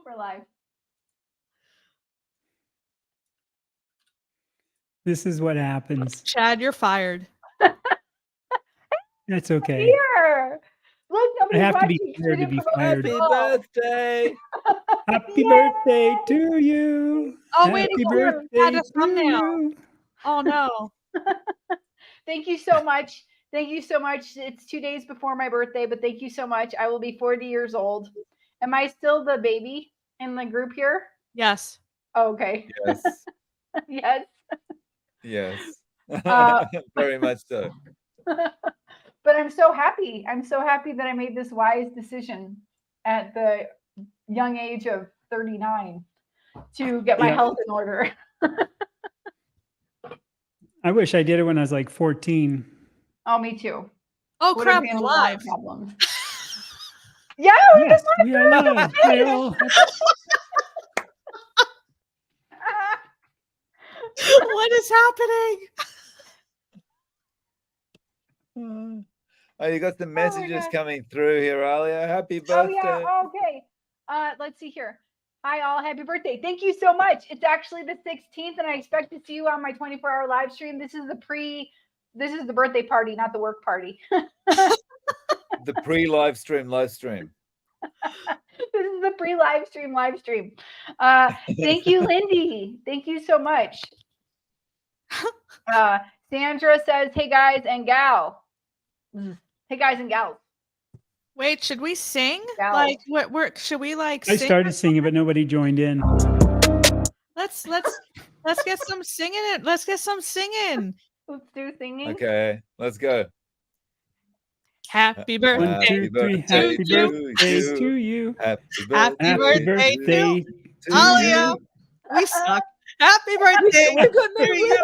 we're live. This is what happens. Chad, you're fired. That's okay. Here. Look, I nobody's have to be watching. here to be fired. Happy birthday. Happy Yay! birthday to you. Oh, wait, Happy add birthday a to thumbnail. you. Oh, no. Thank you so much. Thank you so much. It's 2 days before my birthday, but thank you so much. I will be 40 years old. Am I still the baby in the group here? Yes. Oh, okay. Yes. Yes. Yes. Uh, Very much so. But I'm so happy. I'm so happy that I made this wise decision at the young age of 39 to get my Yeah. health in order. I wish I did it when I was like 14. Oh, me too. Oh, Would have crap, we're handled my live. problems. Yeah, we Yes, just we are live. Hi, all. What is happening? Oh, you got some messages God. coming through here, Alia. Happy Oh, birthday. yeah. Okay. Let's see here. Hi, all. Happy birthday. Thank you so much. It's actually the 16th, and I expect to see you on my 24-hour live stream. This is the birthday party, not the work party. The pre-live stream. This is the pre-live stream. Thank you, Lindy. Thank you so much. Sandra says, hey, guys and gal. Hey, guys and gals. Wait, should we sing? Gals. Like, what should we like I sing? started singing, but nobody joined in. Let's get some singing. Let's get some singing. Let's do singing. Okay, let's go. Happy One, birthday. two, three. Happy birthday to you. Happy Happy birthday birthday to Alia. you. We suck. Happy birthday to you.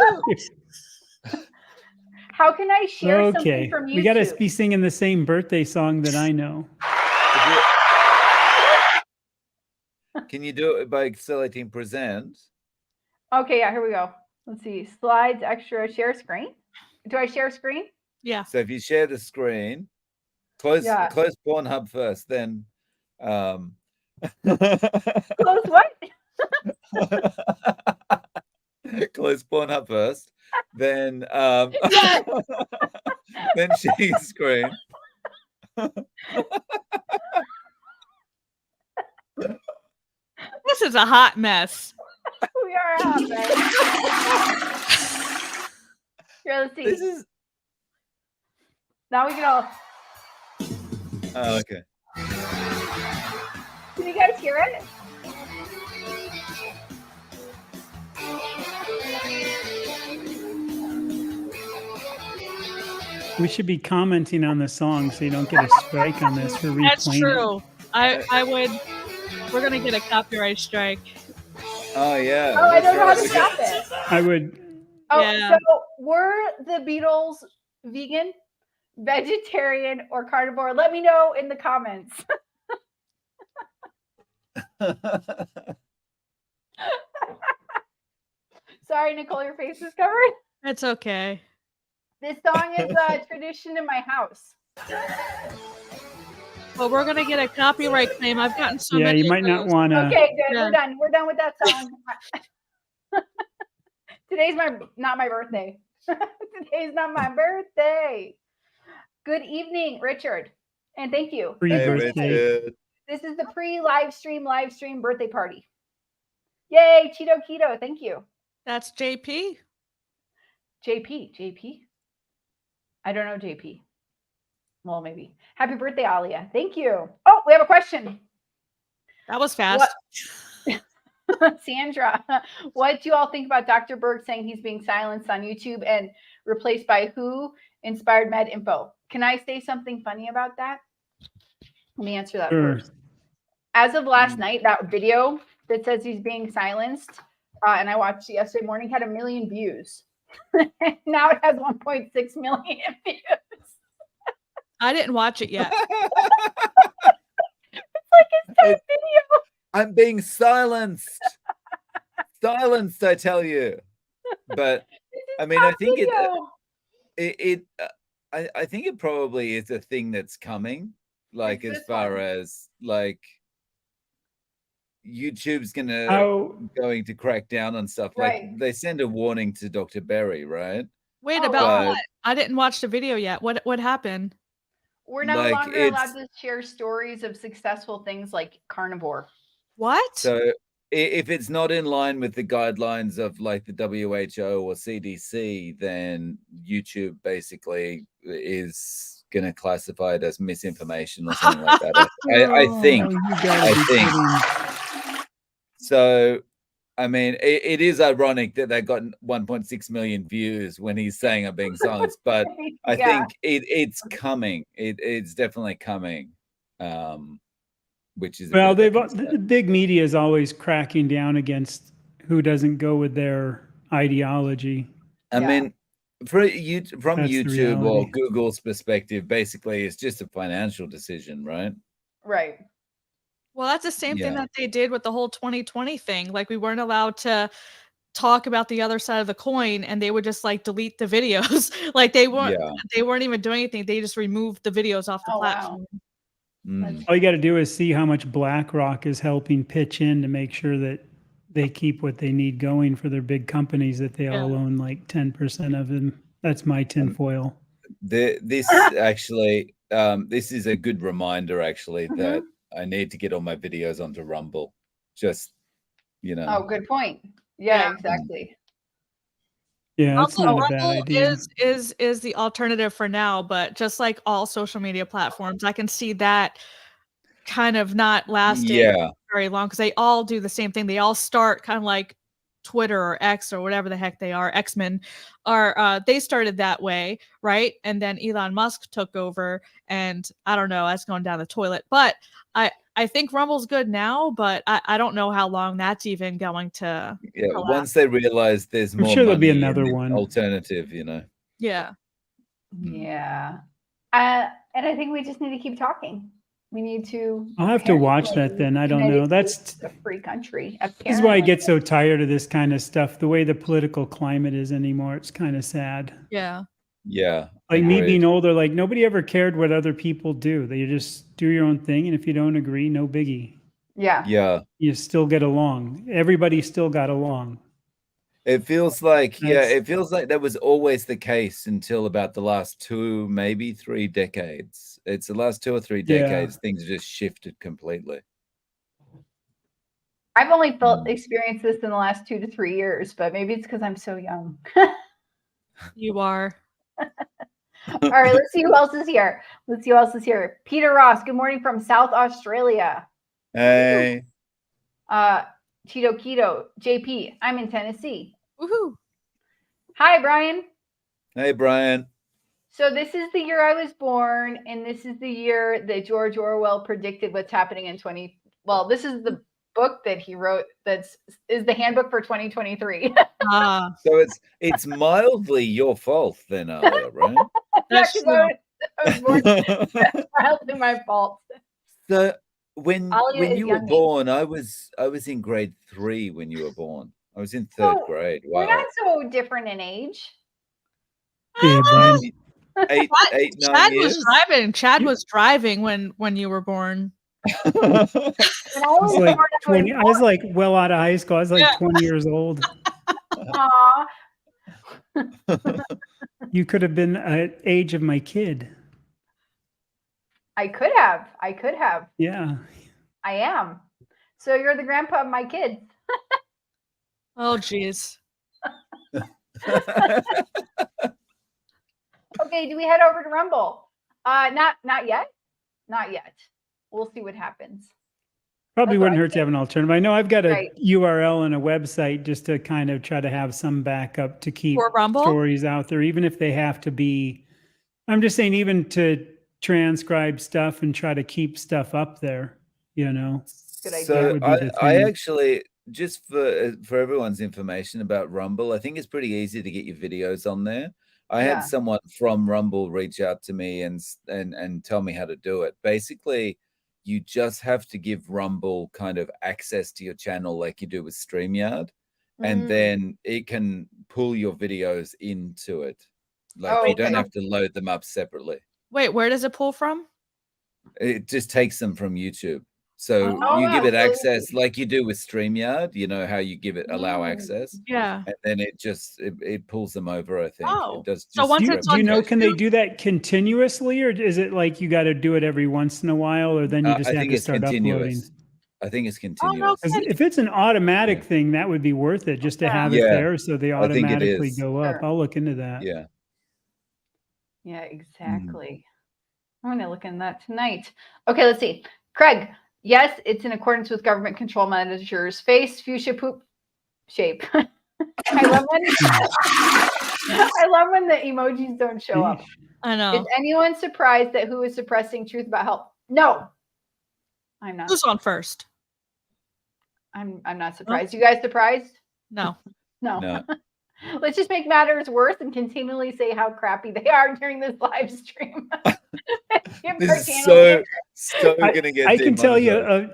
How can I share Okay, something from YouTube? we got to be singing the same birthday song that I know. Can you do it by selecting present? Okay, yeah, here we go. Let's see. Slides, extra, share screen. Do I share screen? Yeah. So if you share the screen, close Pornhub first, then Close what? close Pornhub first, then Yes. then share your screen. This is a hot mess. We are a hot mess. Here, let's see. This is Now we can all. oh, okay. Can you guys hear it? We should be commenting on the song so you don't get a strike on this for replaying. That's true. I would. We're gonna get a copyright strike. Oh yeah. Oh, I that's don't know how right. to stop it. I would. Oh, Yeah. so were the Beatles vegan, vegetarian, or carnivore? Let me know in the comments. Sorry, Nicole, your face is covered. It's okay. This song is a tradition in my house. But we're gonna get a copyright claim. I've gotten so Yeah, many. you of might not those. want to. Okay, good. Yeah. We're done. We're done with that song. Today's not my birthday. Today's not my birthday. Good evening, Richard, and thank you. Hey, Birthday. Richard. This is the pre-live stream birthday party. Yay, Cheeto Keto. Thank you. That's JP. JP. I don't know JP. Well, maybe. Happy birthday, Alia. Thank you. Oh, we have a question. That was fast. Sandra, what do you all think about Dr. Berg saying he's being silenced on YouTube and replaced by who? Inspired Med Info. Can I say something funny about that? Let me answer that first. As of last night, that video that says he's being silenced, and I watched it yesterday morning, had 1 million views. Now it has 1.6 million views. I didn't watch it yet. It's like his third video. I'm being silenced. Silenced, I tell you. But I mean, I think I think it probably is a thing that's coming. Like, as far as like, YouTube's going to crack down on stuff. Right. Like they send a warning to Dr. Berry, right? Wait, Oh, about wow. what? I didn't watch the video yet. What happened? We're no Like, longer allowed to share stories of successful things like Carnivore. What? So if it's not in line with the guidelines of like the WHO or CDC, then YouTube basically is going to classify it as misinformation or something like that. I think. Oh, you gotta be kidding. So, I mean, it is ironic that they got 1.6 million views when he's saying I'm being silenced, but I think it's coming. It's definitely coming. Which is Well, the big media is always cracking down against who doesn't go with their ideology. I mean, from That's the YouTube or reality. Google's perspective, basically, it's just a financial decision, right? Right. Well, that's the same thing Yeah. that they did with the whole 2020 thing. Like we weren't allowed to talk about the other side of the coin, and they would just like delete the videos. Like they weren't even doing anything. They just removed the videos off the platform. Wow. Mm. All you got to do is see how much BlackRock is helping pitch in to make sure that they keep what they need going for their big companies that they all own like 10% of them. That's my tinfoil. This actually, this is a good reminder actually that I need to get all my videos onto Rumble. Just, you know. Oh, good point. Yeah, exactly. Yeah, that's not a bad Rumble idea. is the alternative for now, but just like all social media platforms, I can see that kind of not lasting very long because they all do the same thing. They all start kind of like Twitter or X or whatever the heck they are, X-Men are they started that way, right? And then Elon Musk took over, and I don't know, that's going down the toilet. But I think Rumble's good now, but I don't know how long that's even going to collapse. Once they realize there's more sure there'll be money another in the one. alternative, you know. Yeah. Yeah. And I think we just need to keep talking. We need to. I'll have to watch that then. I don't know. That's a free country. This is why I get so tired of this kind of stuff. The way the political climate is anymore, it's kind of sad. Yeah. Yeah. Like me being older, like nobody ever cared what other people do. They just do your own thing, and if you don't agree, no biggie. Yeah. Yeah. You still get along. Everybody still got along. It feels like, it feels like that was always the case until about the last 2, maybe 3 decades. It's the last 2 or 3 decades, things just shifted completely. I've only experienced this in the last 2 to 3 years, but maybe it's because I'm so young. You are. All right, let's see who else is here. Let's see who else is here. Peter Ross, good morning from South Australia. Hey. Cheeto Keto, JP, I'm in Tennessee. Woohoo. Hi, Brian. Hey, Brian. So this is the year I was born, and this is the year that George Orwell predicted what's happening in well, this is the book that he wrote is the handbook for 2023. So it's mildly your fault then, Alia, right? That's mildly my fault. So when you were born, I was in grade 3 when you were born. I was in 3rd grade. Wow. We're not so different in age. Yeah, Brian. 8, 9 years. Chad was driving when you were born. I was like well out of high school. I was like 20 years old. You could have been at age of my kid. I could have. Yeah. I am. So you're the grandpa of my kids. Oh, geez. Okay, do we head over to Rumble? Not yet. Not yet. We'll see what happens. Probably wouldn't hurt to have an alternative. I know I've got a URL and a website just to kind of try to have some backup to keep stories out there, even if they have to be. I'm just saying, even to transcribe stuff and try to keep stuff up there, you know. Good idea. So I actually, just for everyone's information about Rumble, I think it's pretty easy to get your videos on there. I had someone from Rumble reach out to me and tell me how to do it. Basically, you just have to give Rumble kind of access to your channel like you do with StreamYard, and then it can pull your videos into it. Like you don't have to load them up separately. Wait, where does it pull from? It just takes them from YouTube. So you give it so access like you do with StreamYard. You know how you give it allow access, Yeah. and then it pulls them over. I think. Oh. It does. So once it's Do you on know, can they YouTube? do that continuously, or is it like you got to do it every once in a while, or then you just I have think to it's start uploading? continuous. I think it's Oh, no continuous. 'Cause kidding. if it's an automatic thing, that would be worth it just to have it Yeah. there, so they I think it automatically is. go up. Sure. I'll look into that. Yeah. Yeah, exactly. I'm going to look in that tonight. Okay, let's see. Craig, yes, it's in accordance with government control measures. Face, fuchsia poop shape. I love when the emojis don't show up. I know. Is anyone surprised that who is suppressing truth about health? No, I'm not. Who's on first? I'm not surprised. You guys surprised? No. No. Let's just make matters worse and continually say how crappy they are during this live stream. This is so gonna get. I can tell you,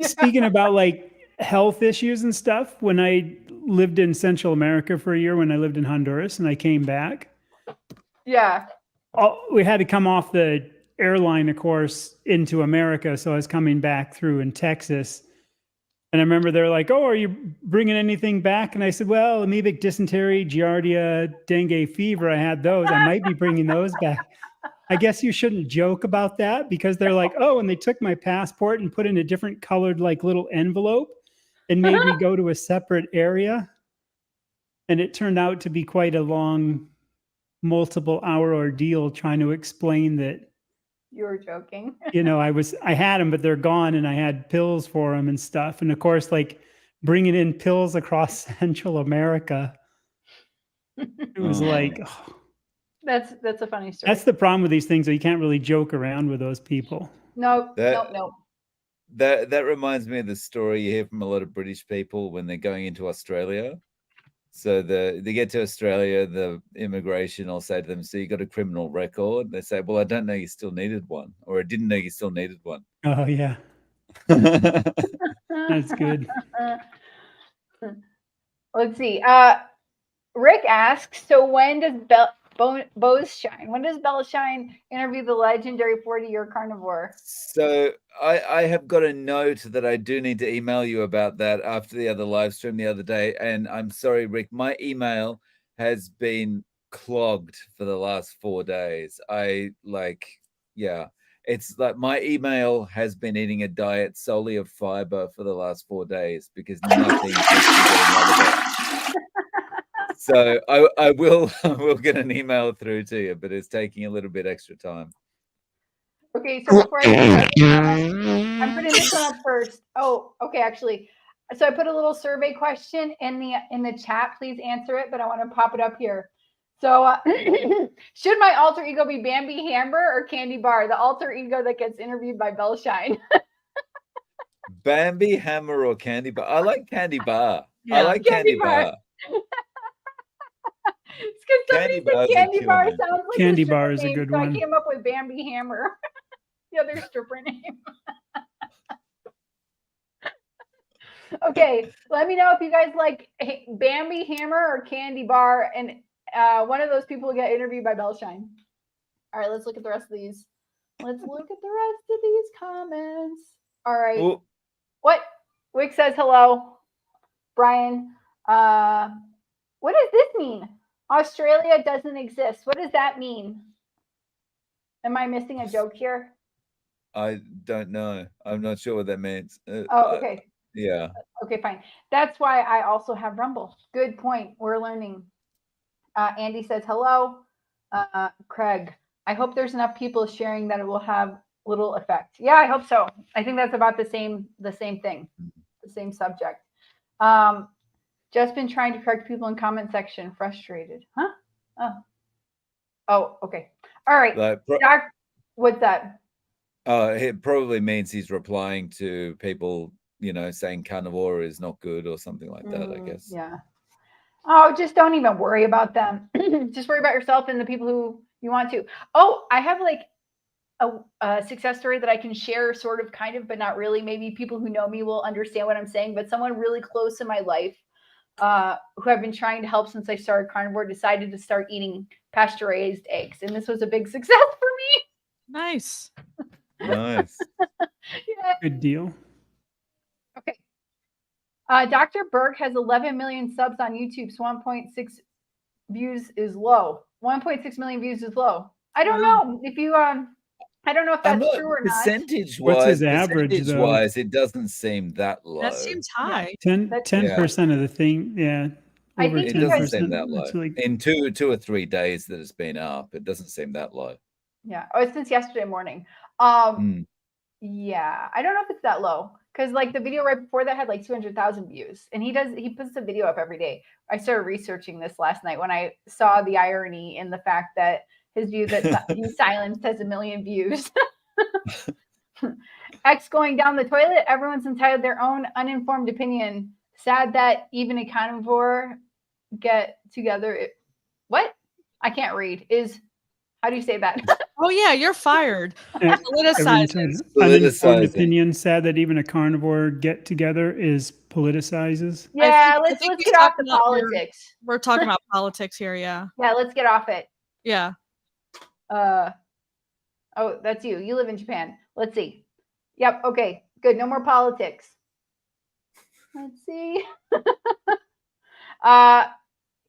speaking about like health issues and stuff, when I lived in Central America for a year, when I lived in Honduras and I came back, yeah, we had to come off the airline, of course, into America. So I was coming back through in Texas. And I remember they're like, "Oh, are you bringing anything back?" And I said, "Well, amoebic dysentery, giardia, dengue fever. I had those. I might be bringing those back." I guess you shouldn't joke about that, because they're like, "Oh," and they took my passport and put in a different colored like little envelope and made me go to a separate area. And it turned out to be quite a long, multiple hour ordeal trying to explain that. you were joking. I had them, but they're gone, and I had pills for them and stuff. And of course, like bringing in pills across Central America, it was like, oh. That's a funny story. That's the problem with these things. So you can't really joke around with those people. No. That reminds me of the story you hear from a lot of British people when they're going into Australia. So they get to Australia, the immigration will say to them, "So you got a criminal record?" They say, "Well, I don't know you still needed one," or "I didn't know you still needed one." Oh yeah. That's good. Let's see. Rick asks, so when does Bose Shine? When does Bella Shine interview the legendary 40-year carnivore? So I have got a note that I do need to email you about that after the other live stream the other day. And I'm sorry, Rick, my email has been clogged for the last 4 days. It's like my email has been eating a diet solely of fiber for the last 4 days because nothing So I will get an email through to you, but it's taking a little bit extra time. Okay, so before I'm putting this one up first. Oh, okay, actually. So I put a little survey question in the chat. Please answer it, but I want to pop it up here. So should my alter ego be Bambi Hammer or Candy Bar, the alter ego that gets interviewed by Bella Shine? Bambi Hammer or Candy Bar? I like Candy Bar. Yeah. I like Candy Bar. It's because somebody said Candy Bar sounds like Candy a stripper Bar is a good so one. I came up with Bambi Hammer, the other stripper name. Okay, let me know if you guys like Bambi Hammer or Candy Bar, and one of those people will get interviewed by Bella Shine. All right, let's look at the rest of these. Let's look at the rest of these comments. All right. Ooh. What? Wick says hello. Brian, what does this mean? Australia doesn't exist. What does that mean? Am I missing a joke here? I don't know. I'm not sure what that means. Okay. Yeah. Okay, fine. That's why I also have Rumble. Good point. We're learning. Andy says hello. Craig, I hope there's enough people sharing that it will have little effect. Yeah, I hope so. I think that's about the same thing, the same subject. Just been trying to correct people in comment section. Frustrated. Huh? Oh, okay. All right. Doc, what's that? It probably means he's replying to people, saying carnivore is not good or something like that, I guess. Yeah. Oh, just don't even worry about them. Just worry about yourself and the people who you want to. Oh, I have like a success story that I can share sort of, kind of, but not really. Maybe people who know me will understand what I'm saying, but someone really close in my life who I've been trying to help since I started carnivore decided to start eating pasture-raised eggs. And this was a big success for me. Nice. Nice. Yeah. Good deal. Dr. Berg has 11 million subs on YouTube, so 1.6 views is low. 1.6 million views is low. I don't know if you I don't know if that's true or not. What's his average though? It doesn't seem that low. That seems high. 10% of the thing, yeah. I think it doesn't seem that low. In two or 3 days that it's been up, it doesn't seem that low. Yeah. Oh, it's since yesterday morning. Yeah, I don't know if it's that low because like the video right before that had like 200,000 views, and he puts a video up every day. I started researching this last night when I saw the irony in the fact that his view that he's silenced has 1 million views. X going down the toilet. Everyone's entitled their own uninformed opinion. Sad that even a carnivore get together. What? I can't read. How do you say that? Oh yeah, you're fired. Politicizes. Uninformed opinion. Sad that even a carnivore get together is politicizes. Yeah, let's get off the politics. We're talking about politics here, yeah. Yeah, let's get off it. Yeah. Oh, that's you. You live in Japan. Let's see. Yep. Okay. Good. No more politics. Let's see.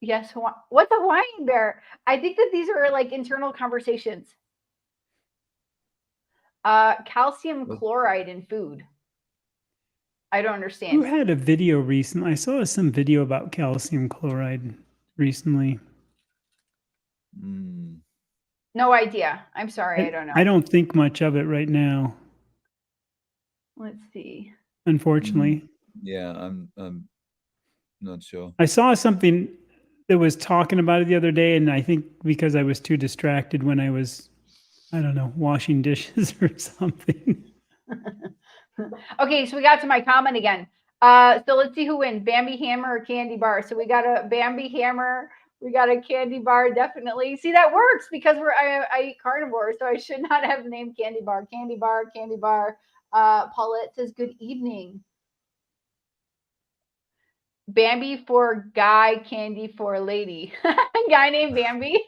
Yes. What's a Hawaiian bear? I think that these are like internal conversations. Calcium chloride in food. I don't understand. Who had a video recently? I saw some video about calcium chloride recently. No idea. I'm sorry. I don't know. I don't think much of it right now. Let's see. Unfortunately. Yeah, I'm not sure. I saw something that was talking about it the other day, and I think because I was too distracted when I was, I don't know, washing dishes or something. Okay, so we got to my comment again. So let's see who wins, Bambi Hammer or Candy Bar. So we got a Bambi Hammer. We got a Candy Bar, definitely. See, that works because I eat carnivore, so I should not have the name Candy Bar. Candy Bar, Candy Bar. Paulette says, good evening. Bambi for guy, candy for lady. Guy named Bambi.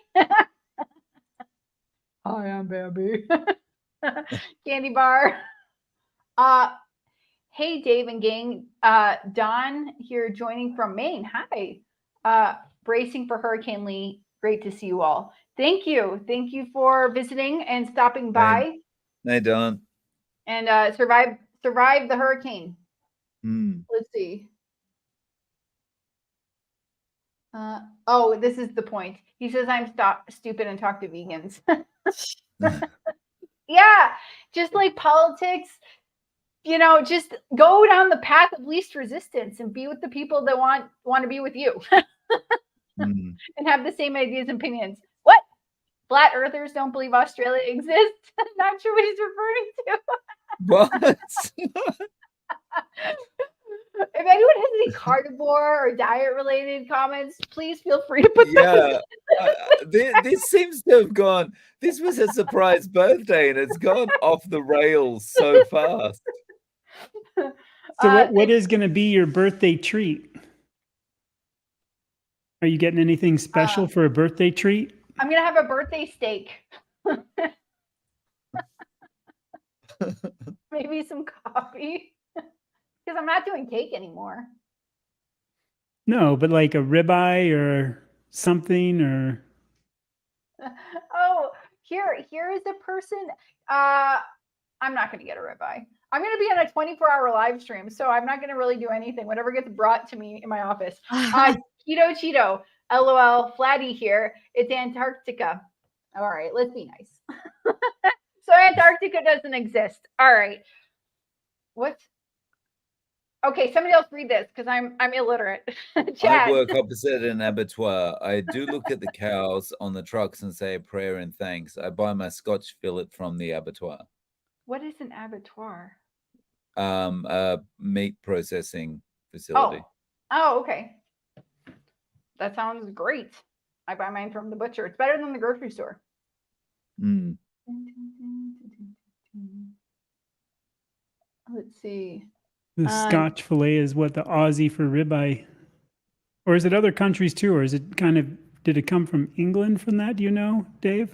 Hi, I'm Bambi. Candy Bar. Hey, Dave and gang. Don here joining from Maine. Hi. Bracing for Hurricane Lee. Great to see you all. Thank you. Thank you for visiting and stopping by. Hey, Don. And survive the hurricane. Let's see. Oh, this is the point. He says I'm stupid and talk to vegans. Yeah, just like politics, just go down the path of least resistance and be with the people that want to be with you. And have the same ideas and opinions. What? Flat earthers don't believe Australia exists? Not sure what he's referring to. What? If anyone has any carnivore or diet related comments, please feel free to put them. This seems to have gone. This was a surprise birthday, and it's gone off the rails so fast. So what is going to be your birthday treat? Are you getting anything special for a birthday treat? I'm going to have a birthday steak. Maybe some coffee. Because I'm not doing cake anymore. No, but like a ribeye or something, or. Oh, here is a person. I'm not going to get a ribeye. I'm going to be on a 24-hour live stream, so I'm not going to really do anything. Whatever gets brought to me in my office. Cheeto, LOL, Flatty here. It's Antarctica. All right, let's be nice. So Antarctica doesn't exist. All right. What? Okay, somebody else read this because I'm illiterate. I work opposite an abattoir. I do look at the cows on the trucks and say a prayer and thanks. I buy my Scotch fillet from the abattoir. What is an abattoir? A meat processing facility. Oh, okay. That sounds great. I buy mine from the butcher. It's better than the grocery store. Let's see. The Scotch fillet is what the Aussie for ribeye, or is it other countries too, or is it did it come from England from that? Do you know, Dave?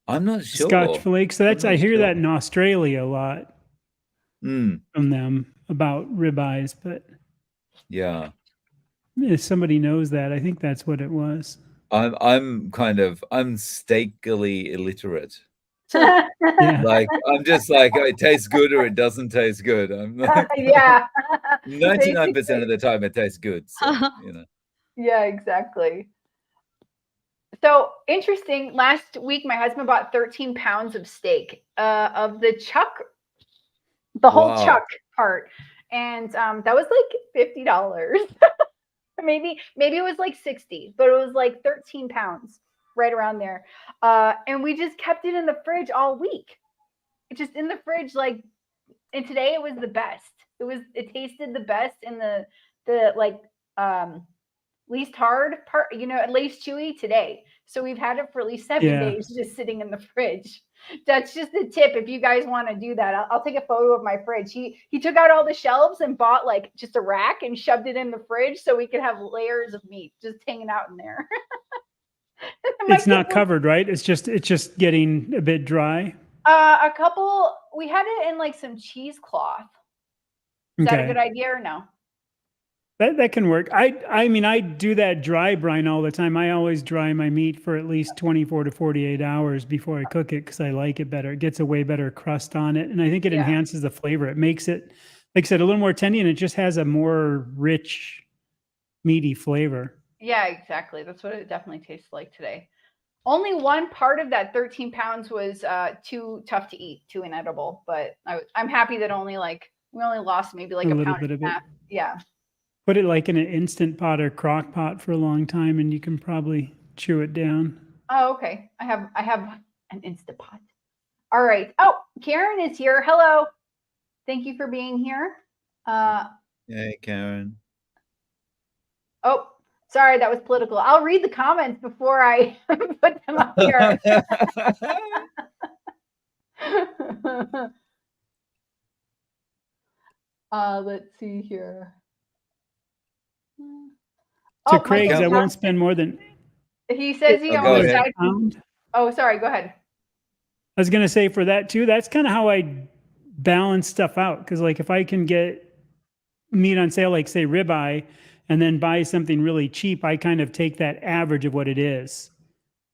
I'm not sure. Scotch fillet. So I hear that in Australia a lot from them about ribeyes, but Yeah. If somebody knows that, I think that's what it was. I'm steakily illiterate. Yeah. Like I'm just like, oh, it tastes good or it doesn't taste good. I'm like, Yeah. 99% of the time it tastes good. So, you know. Yeah, exactly. So interesting. Last week, my husband bought 13 pounds of steak, of the chuck, the whole chuck part, and that was like $50. maybe it was like 60, but it was like 13 pounds, right around there. And we just kept it in the fridge all week. It's just in the fridge, like. And today it was the best. It tasted the best in the like least hard part, at least chewy today. So we've had it for at least 7 days just sitting in the fridge. That's just a tip if you guys want to do that. I'll take a photo of my fridge. He took out all the shelves and bought like just a rack and shoved it in the fridge so we could have layers of meat just hanging out in there. It's not covered, right? It's just getting a bit dry. We had it in like some cheesecloth. Is that a good idea or no? That can work. I mean, I do that dry brine all the time. I always dry my meat for at least 24 to 48 hours before I cook it because I like it better. It gets a way better crust on it. And I think it enhances the flavor. It makes it, like I said, a little more tendy, and it just has a more rich, meaty flavor. Yeah, exactly. That's what it definitely tastes like today. Only one part of that 13 pounds was too tough to eat, too inedible. But I'm happy that we only lost maybe like a pound and a half. Yeah. Put it like in an Instant Pot or crock pot for a long time, and you can probably chew it down. Oh, okay. I have an Instant Pot. All right. Oh, Karen is here. Hello. Thank you for being here. Hey, Karen. Oh, sorry, that was political. I'll read the comments before I put them up here. Let's see here. To Craig's, I won't spend more than. He says he almost died. Oh, sorry. Go ahead. I was going to say for that too, that's kind of how I balance stuff out. Because like if I can get meat on sale, like say ribeye, and then buy something really cheap, I kind of take that average of what it is.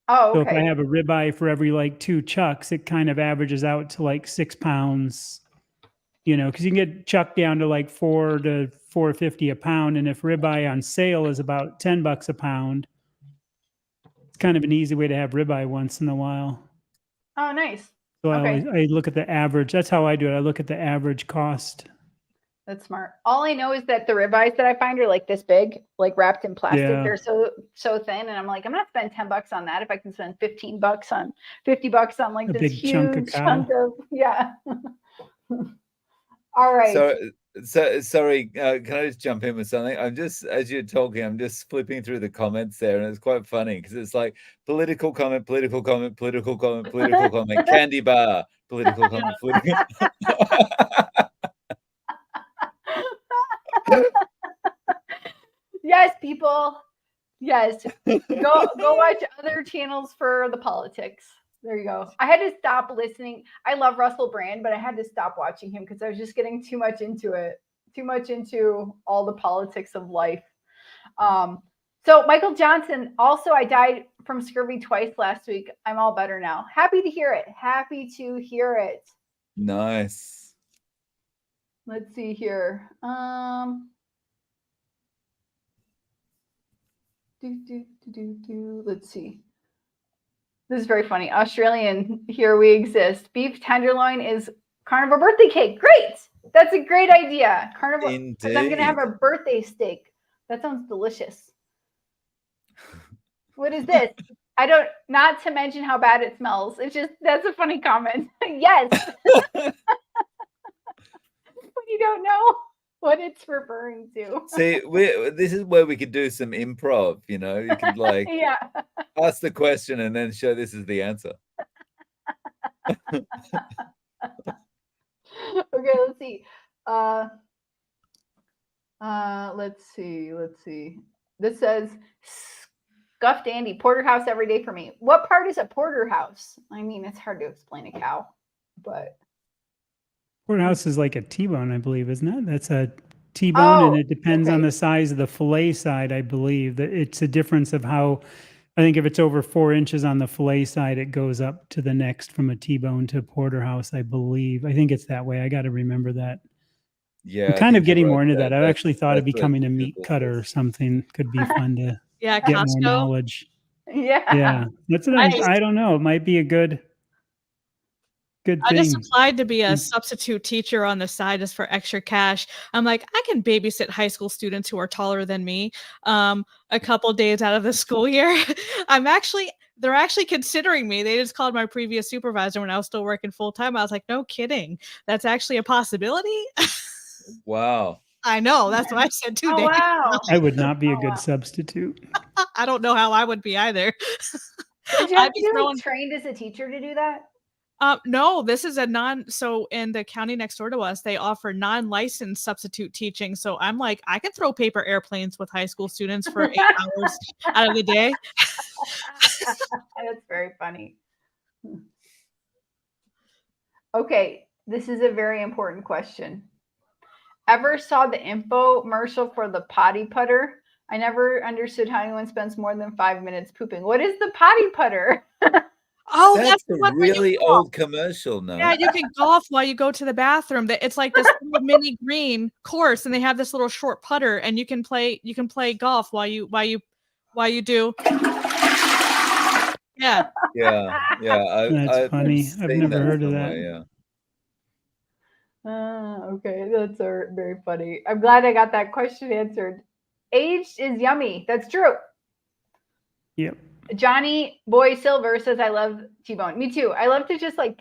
Oh, okay. So if I have a ribeye for every like 2 chucks, it kind of averages out to like 6 pounds, because you can get chuck down to like $4 to $4.50 a pound. And if ribeye on sale is about $10 a pound, it's kind of an easy way to have ribeye once in a while. Oh, nice. So I look at the average. That's how I do it. I look at the average cost. That's smart. All I know is that the ribeyes that I find are like this big, like wrapped in plastic. Yeah. They're so thin, and I'm like, I'm not spend $10 on that if I can spend $50 on like a this big huge chunk of All right. So sorry, can I just jump in with something? I'm just, as you're talking, I'm just flipping through the comments there, and it's quite funny because it's like political comment, candy bar, political comment, Yes, people. Yes. Go watch other channels for the politics. There you go. I had to stop listening. I love Russell Brand, but I had to stop watching him because I was just getting too much into it, too much into all the politics of life. So Michael Johnson, also, I died from scurvy twice last week. I'm all better now. Happy to hear it. Happy to hear it. Nice. Let's see here. Let's see. This is very funny. Australian, here we exist. Beef tenderloin is carnivore birthday cake. Great. That's a great idea. Carnivore. Because I'm going to have a birthday steak. That sounds delicious. What is this? Not to mention how bad it smells. It's just, that's a funny comment. Yes. But you don't know what it's referring to. See, this is where we could do some improv, you could like ask the question and then show this is the answer. Okay, let's see. Let's see. This says Scuffed Andy, porterhouse every day for me. What part is a porterhouse? I mean, it's hard to explain a cow, but porterhouse is like a T-bone, I believe, isn't it? That's a T-bone, and it depends on the size of the fillet side, I believe. That it's a difference of how, I think if it's over 4 inches on the fillet side, it goes up to the next from a T-bone to porterhouse, I believe. I think it's that way. I got to remember that. Yeah, I'm kind of getting more into that. I've actually thought of becoming a meat cutter or something. Could be fun to get more knowledge. Yeah. That's what I don't know. It might be a good thing. I just applied to be a substitute teacher on the side just for extra cash. I'm like, I can babysit high school students who are taller than me a couple days out of the school year. They're actually considering me. They just called my previous supervisor when I was still working full time. I was like, no kidding. That's actually a possibility. Wow. I know. That's what I said 2 days. Wow. I would not be a good substitute. I don't know how I would be either. Did you have to be trained as a teacher to do that? No, this is so in the county next door to us, they offer non-licensed substitute teaching. So I'm like, I can throw paper airplanes with high school students for 8 hours out of the day. That's very funny. Okay, this is a very important question. Ever saw the infomercial for the potty putter? I never understood how anyone spends more than 5 minutes pooping. What is the potty putter? Oh, that's a really old commercial now. Yeah, you can golf while you go to the bathroom. It's like this little mini green course, and they have this little short putter, and you can play golf while you do. Yeah. That's funny. I've never heard of that. Okay, that's very funny. I'm glad I got that question answered. Aged is yummy. That's true. Yep. Johnny Boy Silver says, I love T-bone. Me too. I love to just so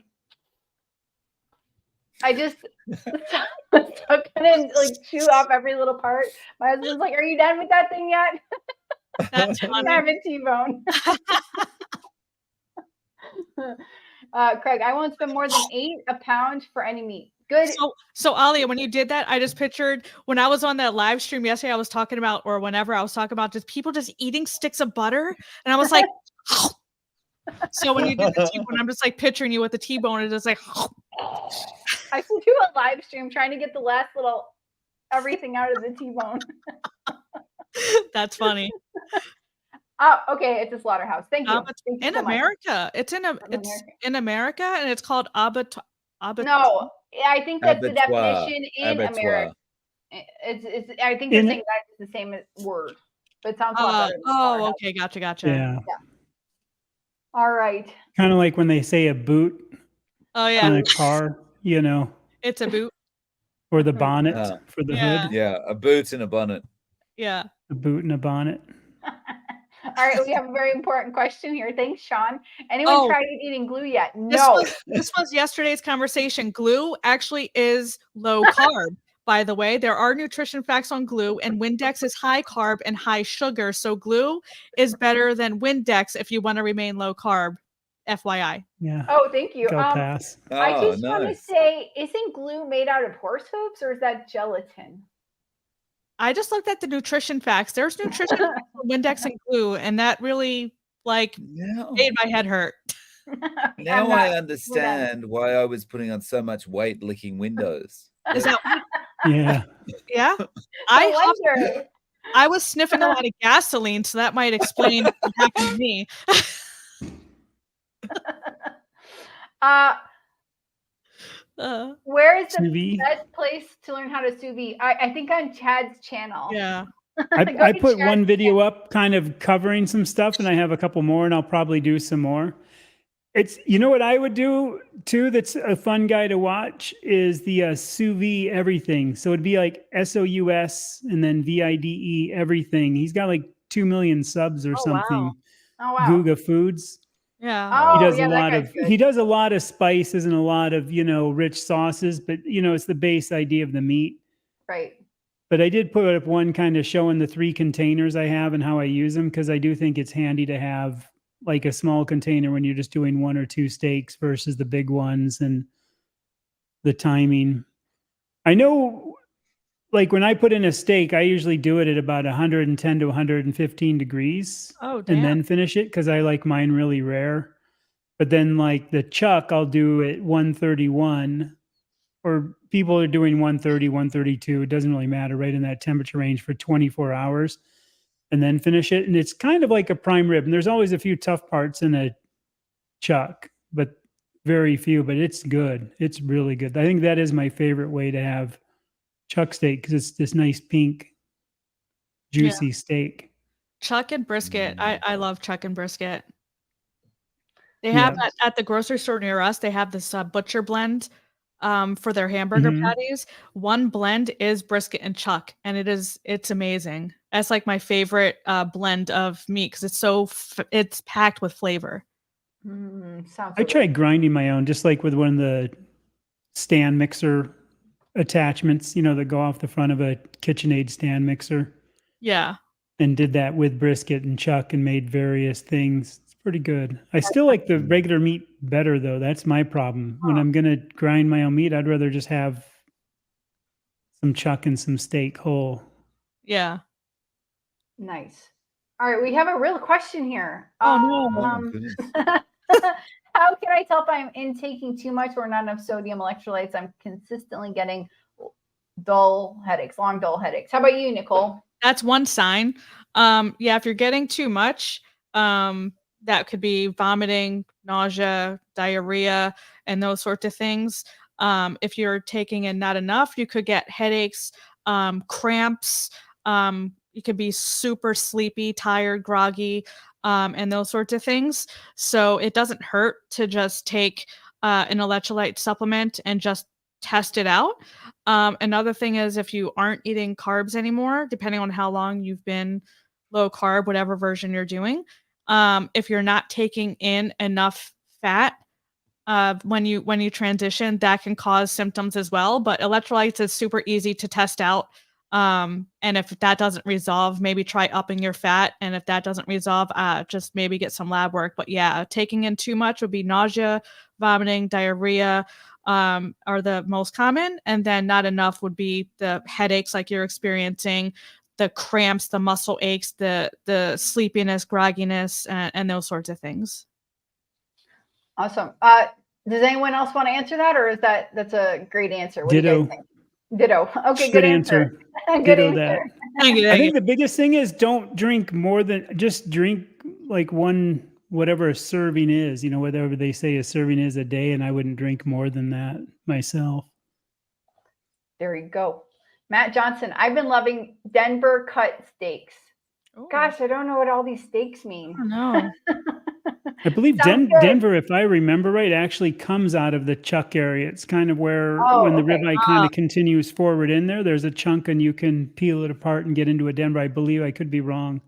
kind of chew off every little part. My husband's like, are you done with that thing yet? That's funny. I have a T-bone. Craig, I won't spend more than $8 a pound for any meat. Good. So Alia, when you did that, I just pictured when I was on that live stream yesterday, I was talking about, or whenever I was talking about just people just eating sticks of butter. And I was like, so when you did the T-bone, I'm just like picturing you with the T-bone and just like, I should do a live stream trying to get the last little everything out of the T-bone. That's funny. Oh, okay. It's a slaughterhouse. Thank you. In America. It's in America, and it's called abattoir. No, I think that's the definition in America. I think they're saying that it's the same word, but it sounds a lot better. Oh, okay, gotcha. Yeah. All right. Kind of like when they say a boot. Oh yeah. On a car, It's a boot. Or the bonnet for the hood. Yeah, a boot and a bonnet. Yeah. A boot and a bonnet. All right, we have a very important question here. Thanks, Sean. Anyone tried eating glue yet? No. This was yesterday's conversation. Glue actually is low carb, by the way. There are nutrition facts on glue, and Windex is high carb and high sugar. So glue is better than Windex if you want to remain low carb. FYI. Yeah. Oh, thank you. Pass. I just want to say, isn't glue made out of horse hooves, or is that gelatin? I just looked at the nutrition facts. There's nutrition facts for Windex and glue, and that really made my head hurt. Now I understand why I was putting on so much weight licking windows. Is that Yeah. Yeah. I was sniffing a lot of gasoline, so that might explain what happened to me. Where is the best place to learn how to sous vide? I think on Chad's channel. Yeah. I put one video up kind of covering some stuff, and I have a couple more, and I'll probably do some more. It's, what I would do too, that's a fun guy to watch, is the sous vide everything. So it'd be like SOUS and then VIDE everything. He's got like 2 million subs or something. Wow. Oh wow. Guga Foods. Yeah. He does a lot of spices and a lot of, rich sauces, but it's the base idea of the meat. Right. But I did put up one kind of showing the 3 containers I have and how I use them, because I do think it's handy to have like a small container when you're just doing 1 or 2 steaks versus the big ones, and the timing. I know, like when I put in a steak, I usually do it at about 110 to 115 degrees. Oh, damn. And then finish it, because I like mine really rare. But then like the chuck, I'll do at 131 or people are doing 130, 132. It doesn't really matter, right in that temperature range for 24 hours and then finish it. And it's kind of like a prime rib. And there's always a few tough parts in a chuck, but very few, but it's good. It's really good. I think that is my favorite way to have chuck steak because it's this nice pink, juicy steak. Chuck and brisket. I love chuck and brisket. They have at the grocery store near us, they have this butcher blend for their hamburger patties. One blend is brisket and chuck, and it's amazing. That's like my favorite blend of meat because it's packed with flavor. I tried grinding my own, just like with one of the stand mixer attachments, that go off the front of a KitchenAid stand mixer. Yeah. And did that with brisket and chuck and made various things. It's pretty good. I still like the regular meat better, though. That's my problem. When I'm going to grind my own meat, I'd rather just have some chuck and some steak whole. Yeah. Nice. All right. We have a real question here. Oh, no. How can I tell if I'm intaking too much or not enough sodium electrolytes? I'm consistently getting long dull headaches. How about you, Nicole? That's one sign. If you're getting too much, that could be vomiting, nausea, diarrhea, and those sorts of things. If you're taking in not enough, you could get headaches, cramps. You could be super sleepy, tired, groggy, and those sorts of things. So it doesn't hurt to just take an electrolyte supplement and just test it out. Another thing is if you aren't eating carbs anymore, depending on how long you've been low carb, whatever version you're doing, if you're not taking in enough fat when you transition, that can cause symptoms as well. But electrolytes is super easy to test out. And if that doesn't resolve, maybe try upping your fat. And if that doesn't resolve, just maybe get some lab work. But yeah, taking in too much would be nausea, vomiting, diarrhea, are the most common. And then not enough would be the headaches like you're experiencing, the cramps, the muscle aches, the sleepiness, grogginess, and those sorts of things. Awesome. Does anyone else want to answer that, or that's a great answer? What Ditto. do you guys think? Ditto. Okay, good answer. Good Ditto answer. that. I think the biggest thing is don't drink more than, just drink like one, whatever a serving is, whatever they say a serving is a day, and I wouldn't drink more than that myself. There you go. Matt Johnson, I've been loving Denver cut steaks. Ooh. Gosh, I don't know what all these steaks mean. I know. I believe Denver, if I remember right, actually comes out of the chuck area. It's kind of where when the ribeye kind of continues forward in there, there's a chunk and you can peel it apart and get into a Denver. I believe. I could be wrong.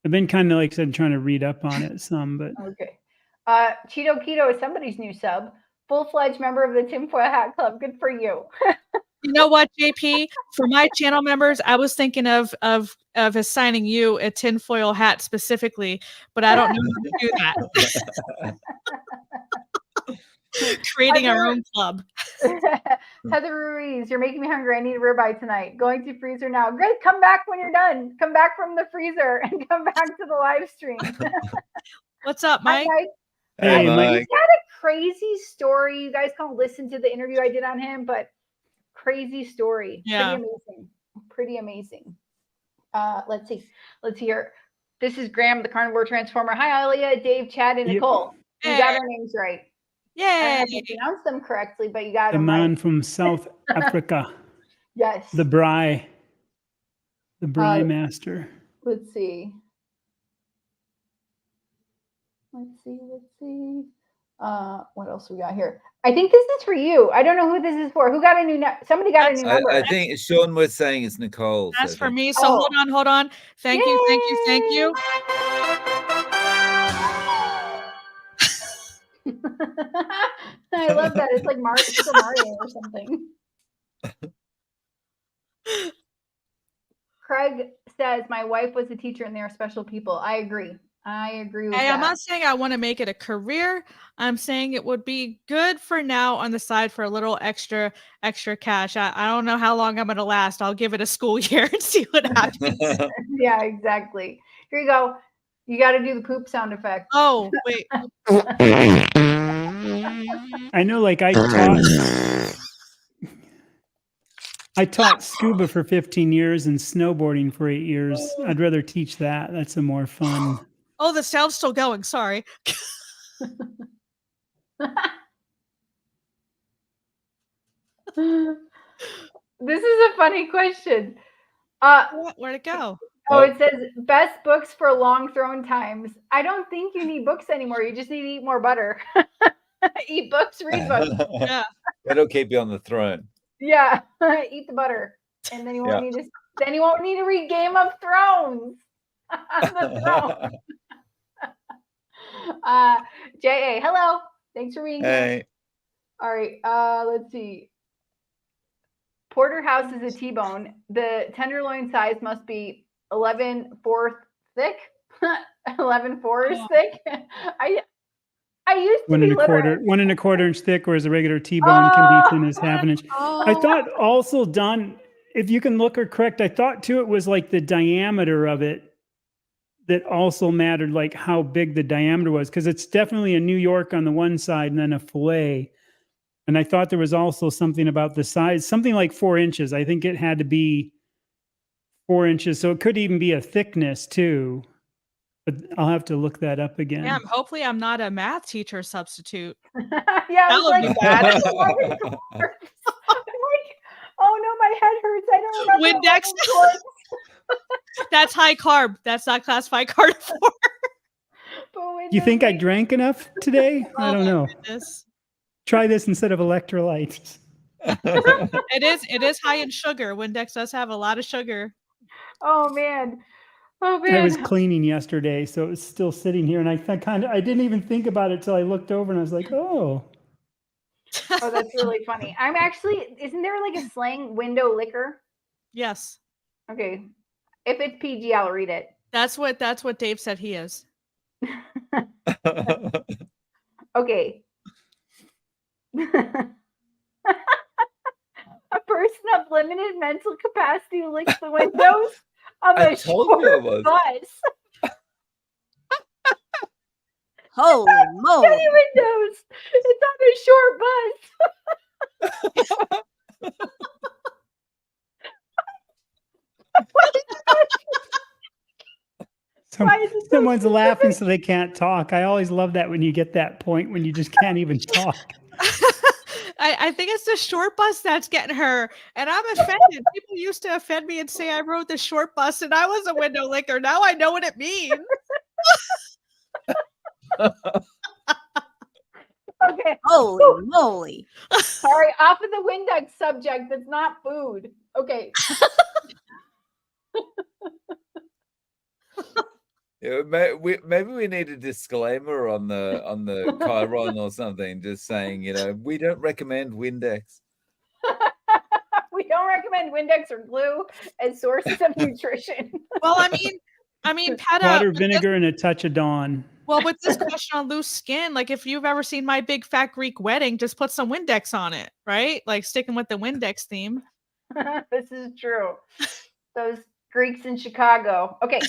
I've been kind of, like I said, trying to read up on it some, but. Okay. Cheeto Keto is somebody's new sub. Full-fledged member of the Tinfoil Hat Club. Good for you. You know what, JP? For my channel members, I was thinking of assigning you a tinfoil hat specifically, but I don't know how to do that. Creating our own club. Heather Ruiz, you're making me hungry. I need a ribeye tonight. Going to freezer now. Great. Come back when you're done. Come back from the freezer and come back to the live stream. What's up, Mike? Hey, Mike. He had a crazy story. You guys can listen to the interview I did on him, but crazy story. Yeah. Pretty amazing. Let's see. Let's hear. This is Graham, the Carnivore Transformer. Hi, Alia, Dave, Chad, and Nicole. You got our names right. Yay. I don't know if you pronounced them correctly, but you got them right. The man from South Africa. Yes. The Bry master. Let's see. What else we got here? I think this is for you. I don't know who this is for. Who got a new somebody got a new number. I think Sean was saying it's Nicole. That's for me. So hold on. Thank you. I love that. It's like Super Mario or something. Craig says, my wife was a teacher and they're special people. I agree with that. I'm not saying I want to make it a career. I'm saying it would be good for now on the side for a little extra cash. I don't know how long I'm going to last. I'll give it a school year and see what happens. Yeah, exactly. Here you go. You got to do the poop sound effect. Oh, wait. I know, like I taught. I taught scuba for 15 years and snowboarding for 8 years. I'd rather teach that. That's a more fun. Oh, the sound's still going. Sorry. This is a funny question. Where'd it go? Oh, it says best books for long throne times. I don't think you need books anymore. You just need to eat more butter. Eat books, read books. Yeah. That'll keep you on the throne. Yeah. Eat the butter. And then you won't need to read Game of Thrones. The throne. J.A., hello. Thanks for being here. All right. Let's see. Porterhouse is a T-bone. The tenderloin size must be 11/4 thick. 11/4 is thick. I used to 1 1/4 inch thick, whereas a regular T-bone can be thin as half an inch. I thought also, Don, if you can look or correct, I thought too it was like the diameter of it that also mattered, like how big the diameter was, because it's definitely a New York on the one side and then a fillet. And I thought there was also something about the size, something like 4 inches. I think it had to be 4 inches. So it could even be a thickness too. But I'll have to look that up again. Yeah, hopefully I'm not a math teacher substitute. Yeah, that would be bad. I'm like, oh no, my head hurts. I don't remember. Windex. That's high carb. That's not classified carnivore. You think I drank enough today? I don't know. Goodness. Try this instead of electrolytes. It is high in sugar. Windex does have a lot of sugar. Oh man. I was cleaning yesterday, so it was still sitting here, and I didn't even think about it till I looked over, and I was like, oh. Oh, that's really funny. Isn't there like a slang, window liquor? Yes. Okay. If it's PG, I'll read it. That's what Dave said he is. Okay. A person of limited mental capacity who licks the windows of a short bus. Holy moly. Many windows. It's on a short bus. Someone's laughing so they can't talk. I always love that when you get that point when you just can't even talk. I think it's the short bus that's getting her, and I'm offended. People used to offend me and say I rode the short bus and I was a window licker. Now I know what it means. Okay. Holy moly. All right, off of the Windex subject. That's not food. Okay. Yeah, maybe we need a disclaimer on the Chiron or something, just saying, we don't recommend Windex. We don't recommend Windex or glue as sources of nutrition. Well, I mean, PETA, water, vinegar, and a touch of Dawn. Well, with this question on loose skin, like if you've ever seen My Big Fat Greek Wedding, just put some Windex on it, right? Like sticking with the Windex theme. This is true. Those Greeks in Chicago. Okay.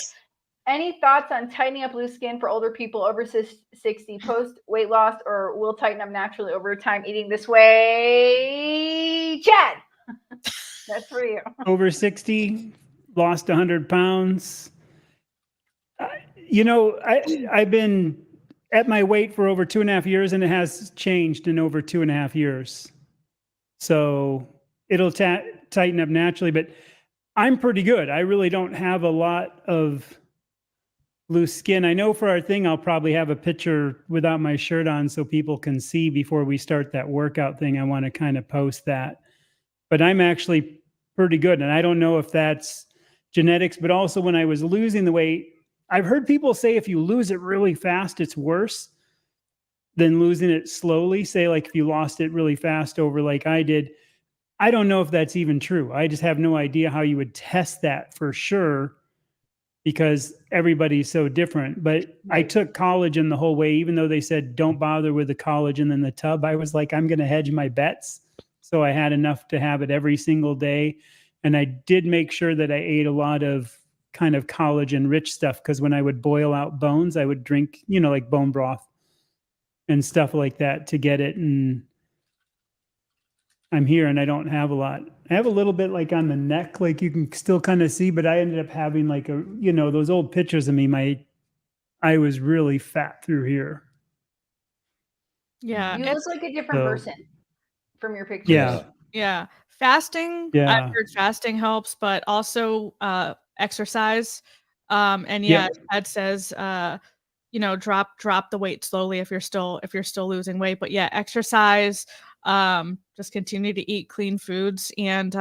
Any thoughts on tightening up loose skin for older people over 60 post weight loss, or will tighten up naturally over time eating this way? Chad, that's for you. Over 60, lost 100 pounds. I've been at my weight for over 2.5 years, and it has changed in over 2.5 years. So it'll tighten up naturally, but I'm pretty good. I really don't have a lot of loose skin. I know for our thing, I'll probably have a picture without my shirt on so people can see before we start that workout thing. I want to kind of post that, but I'm actually pretty good. And I don't know if that's genetics, but also when I was losing the weight, I've heard people say if you lose it really fast, it's worse than losing it slowly. Say like if you lost it really fast over like I did. I don't know if that's even true. I just have no idea how you would test that for sure, because everybody's so different. But I took collagen the whole way, even though they said don't bother with the collagen in the tub. I was like, I'm going to hedge my bets. So I had enough to have it every single day. And I did make sure that I ate a lot of kind of collagen rich stuff, because when I would boil out bones, I would drink, like bone broth and stuff like that to get it. And I'm here and I don't have a lot. I have a little bit like on the neck, like you can still kind of see, but I ended up having like a, those old pictures of me, I was really fat through here. Yeah. You look like a different person from your pictures. Yeah. Yeah. Fasting. Yeah. I've heard fasting helps, but also exercise. And Ed says drop the weight slowly if you're still losing weight. But yeah, exercise, just continue to eat clean foods and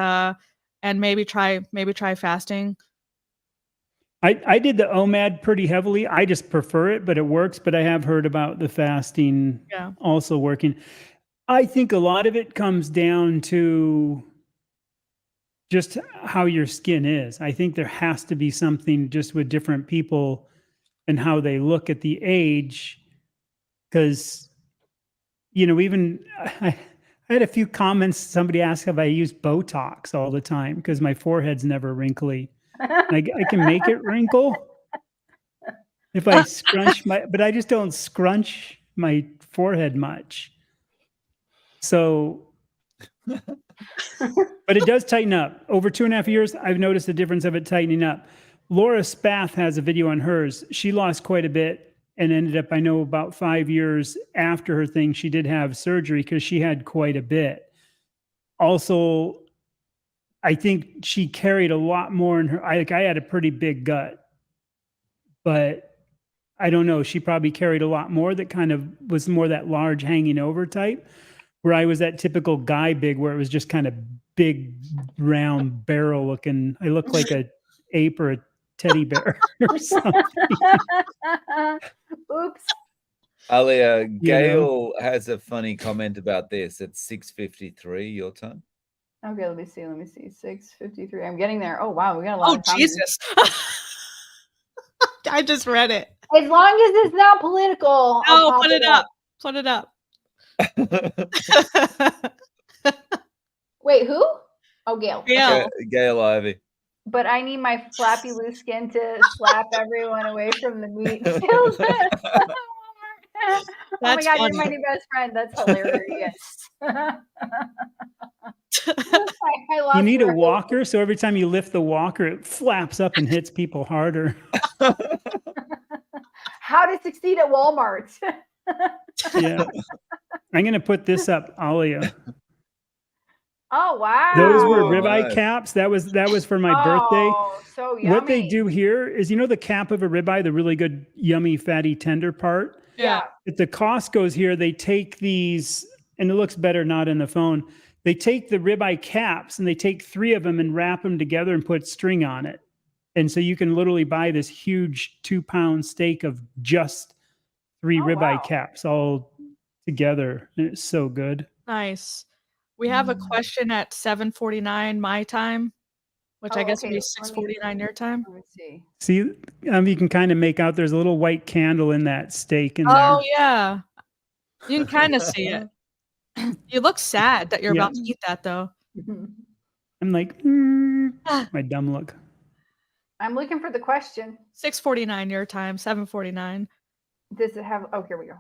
maybe try fasting. I did the OMAD pretty heavily. I just prefer it, but it works. But I have heard about the fasting also working. I think a lot of it comes down to just how your skin is. I think there has to be something just with different people and how they look at the age. Because, even I had a few comments. Somebody asked if I use Botox all the time because my forehead's never wrinkly. I can make it wrinkle if I scrunch but I just don't scrunch my forehead much. So, but it does tighten up. Over 2.5 years, I've noticed the difference of it tightening up. Laura Spath has a video on hers. She lost quite a bit and ended up, I know about 5 years after her thing, she did have surgery because she had quite a bit. Also, I think she carried a lot more in her. I had a pretty big gut, but I don't know. She probably carried a lot more that kind of was more that large hanging over type, where I was that typical guy big, where it was just kind of big, round barrel looking. I look like a ape or a teddy bear or something. Oops. Alia, Gail has a funny comment about this at 6:53 your time. Okay, let me see. 6:53. I'm getting there. Oh wow, we got a lot of comments. Jesus. I just read it. As long as it's not political. No, put it up. Put it up. Wait, who? Oh, Gail. Gail Ivy. But I need my flappy loose skin to slap everyone away from the meat. Oh my God, funny. You're my new best friend. That's hilarious. You need a walker, so every time you lift the walker, it flaps up and hits people harder. How to succeed at Walmart. Yeah. I'm going to put this up, Alia. Oh, wow. Those were ribeye caps. That was for my birthday. So yummy. What they do here is, the cap of a ribeye, the really good, yummy, fatty, tender part? Yeah. At the Costco's here, they take these, and it looks better not in the phone. They take the ribeye caps and they take 3 of them and wrap them together and put string on it. And so you can literally buy this huge 2-pound steak of just 3 ribeye caps all together. And it's so good. Nice. We have a question at 7:49 my time, which I guess would be 6:49 your time. Let me see. See, you can kind of make out there's a little white candle in that steak in there. Oh, yeah. You can kind of see it. You look sad that you're about to eat that, though. I'm like, my dumb look. I'm looking for the question. 6:49 your time, 7:49. Does it have? Oh, here we go.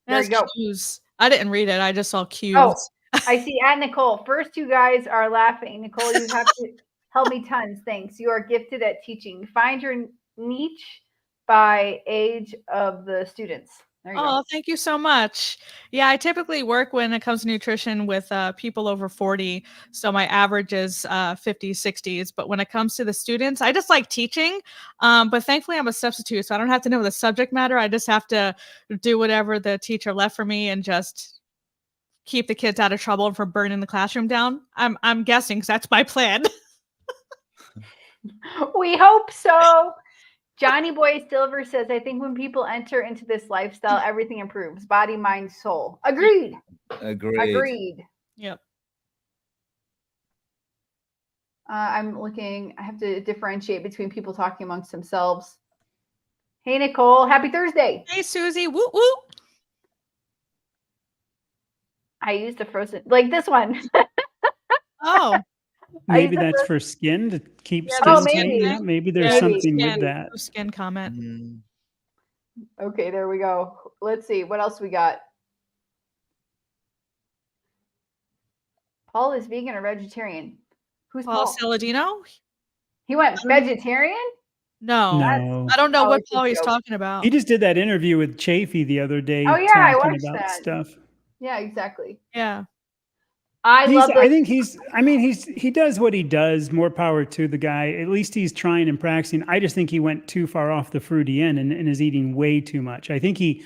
There you go. Cues. I didn't read it. I just saw cues. Oh, I see. At Nicole, first 2 guys are laughing. Nicole, you have to help me tons. Thanks. You are gifted at teaching. Find your niche by age of the students. There you go. Thank you so much. Yeah, I typically work when it comes to nutrition with people over 40. So my average is 50s, 60s. But when it comes to the students, I just like teaching. But thankfully, I'm a substitute, so I don't have to know the subject matter. I just have to do whatever the teacher left for me and just keep the kids out of trouble and from burning the classroom down. I'm guessing because that's my plan. We hope so. Johnny Boy Silver says, I think when people enter into this lifestyle, everything improves. Body, mind, soul. Agreed. Yep. I'm looking. I have to differentiate between people talking amongst themselves. Hey, Nicole. Happy Thursday. Hey, Susie. Woo, woo. I used a frozen, like this one. Oh. Maybe that's for skin to keep skin. Maybe there's something with that. Skin comment. Okay, there we go. Let's see. What else we got? Paul is vegan or vegetarian? Who's Paul Paul? Saladino? He went vegetarian? No. No. I don't know what it's a Paul he's joke. talking about. He just did that interview with Chafee the other day. Oh, yeah, I talking watched about that. stuff. Yeah, exactly. Yeah. I love those. I think he does what he does. More power to the guy. At least he's trying and practicing. I just think he went too far off the fruity end and is eating way too much. I think he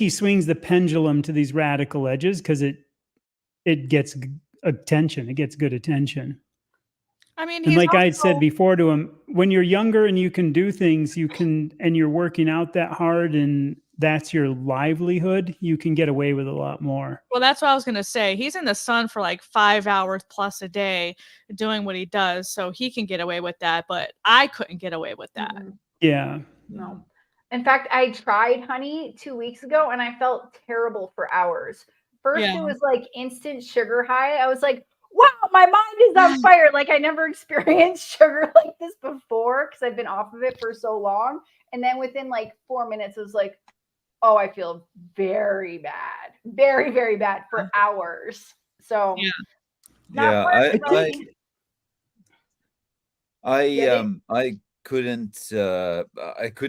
swings the pendulum to these radical edges because it gets attention. It gets good attention. I mean, And like I said before to him, when you're younger and you can do things, and you're working out that hard and that's your livelihood, you can get away with a lot more. Well, that's what I was going to say. He's in the sun for like 5 hours plus a day doing what he does. So he can get away with that. But I couldn't get away with that. Mm-hmm. Yeah. No. In fact, I tried honey 2 weeks ago and I felt terrible for hours. First, It was like instant sugar high. I was like, wow, my mind is on fire. Like I never experienced sugar like this before because I've been off of it for so long. And then within like 4 minutes, it was like, oh, I feel very bad, very, very bad for hours. So I couldn't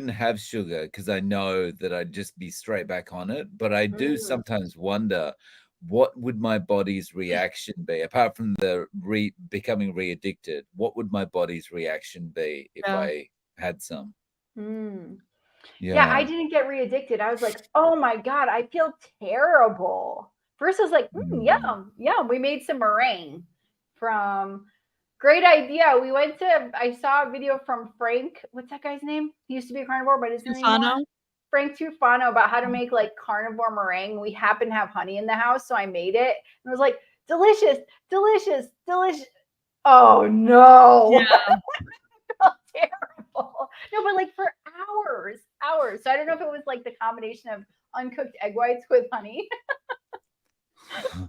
have sugar because I know that I'd just be straight back on it. But I do sometimes wonder, what would my body's reaction be apart from the becoming re-addicted? What would my body's reaction be if I had some? Yeah, I didn't get re-addicted. I was like, oh my God, I feel terrible. First I was like, yum. We made some meringue from great idea. I saw a video from Frank. What's that guy's name? He used to be a carnivore, but isn't anymore. Frank Tufano, about how to make like carnivore meringue. We happen to have honey in the house, so I made it. And it was like, delicious, delicious, delicious. Oh no. Yeah. Terrible. No, but like for hours. So I don't know if it was like the combination of uncooked egg whites with honey. I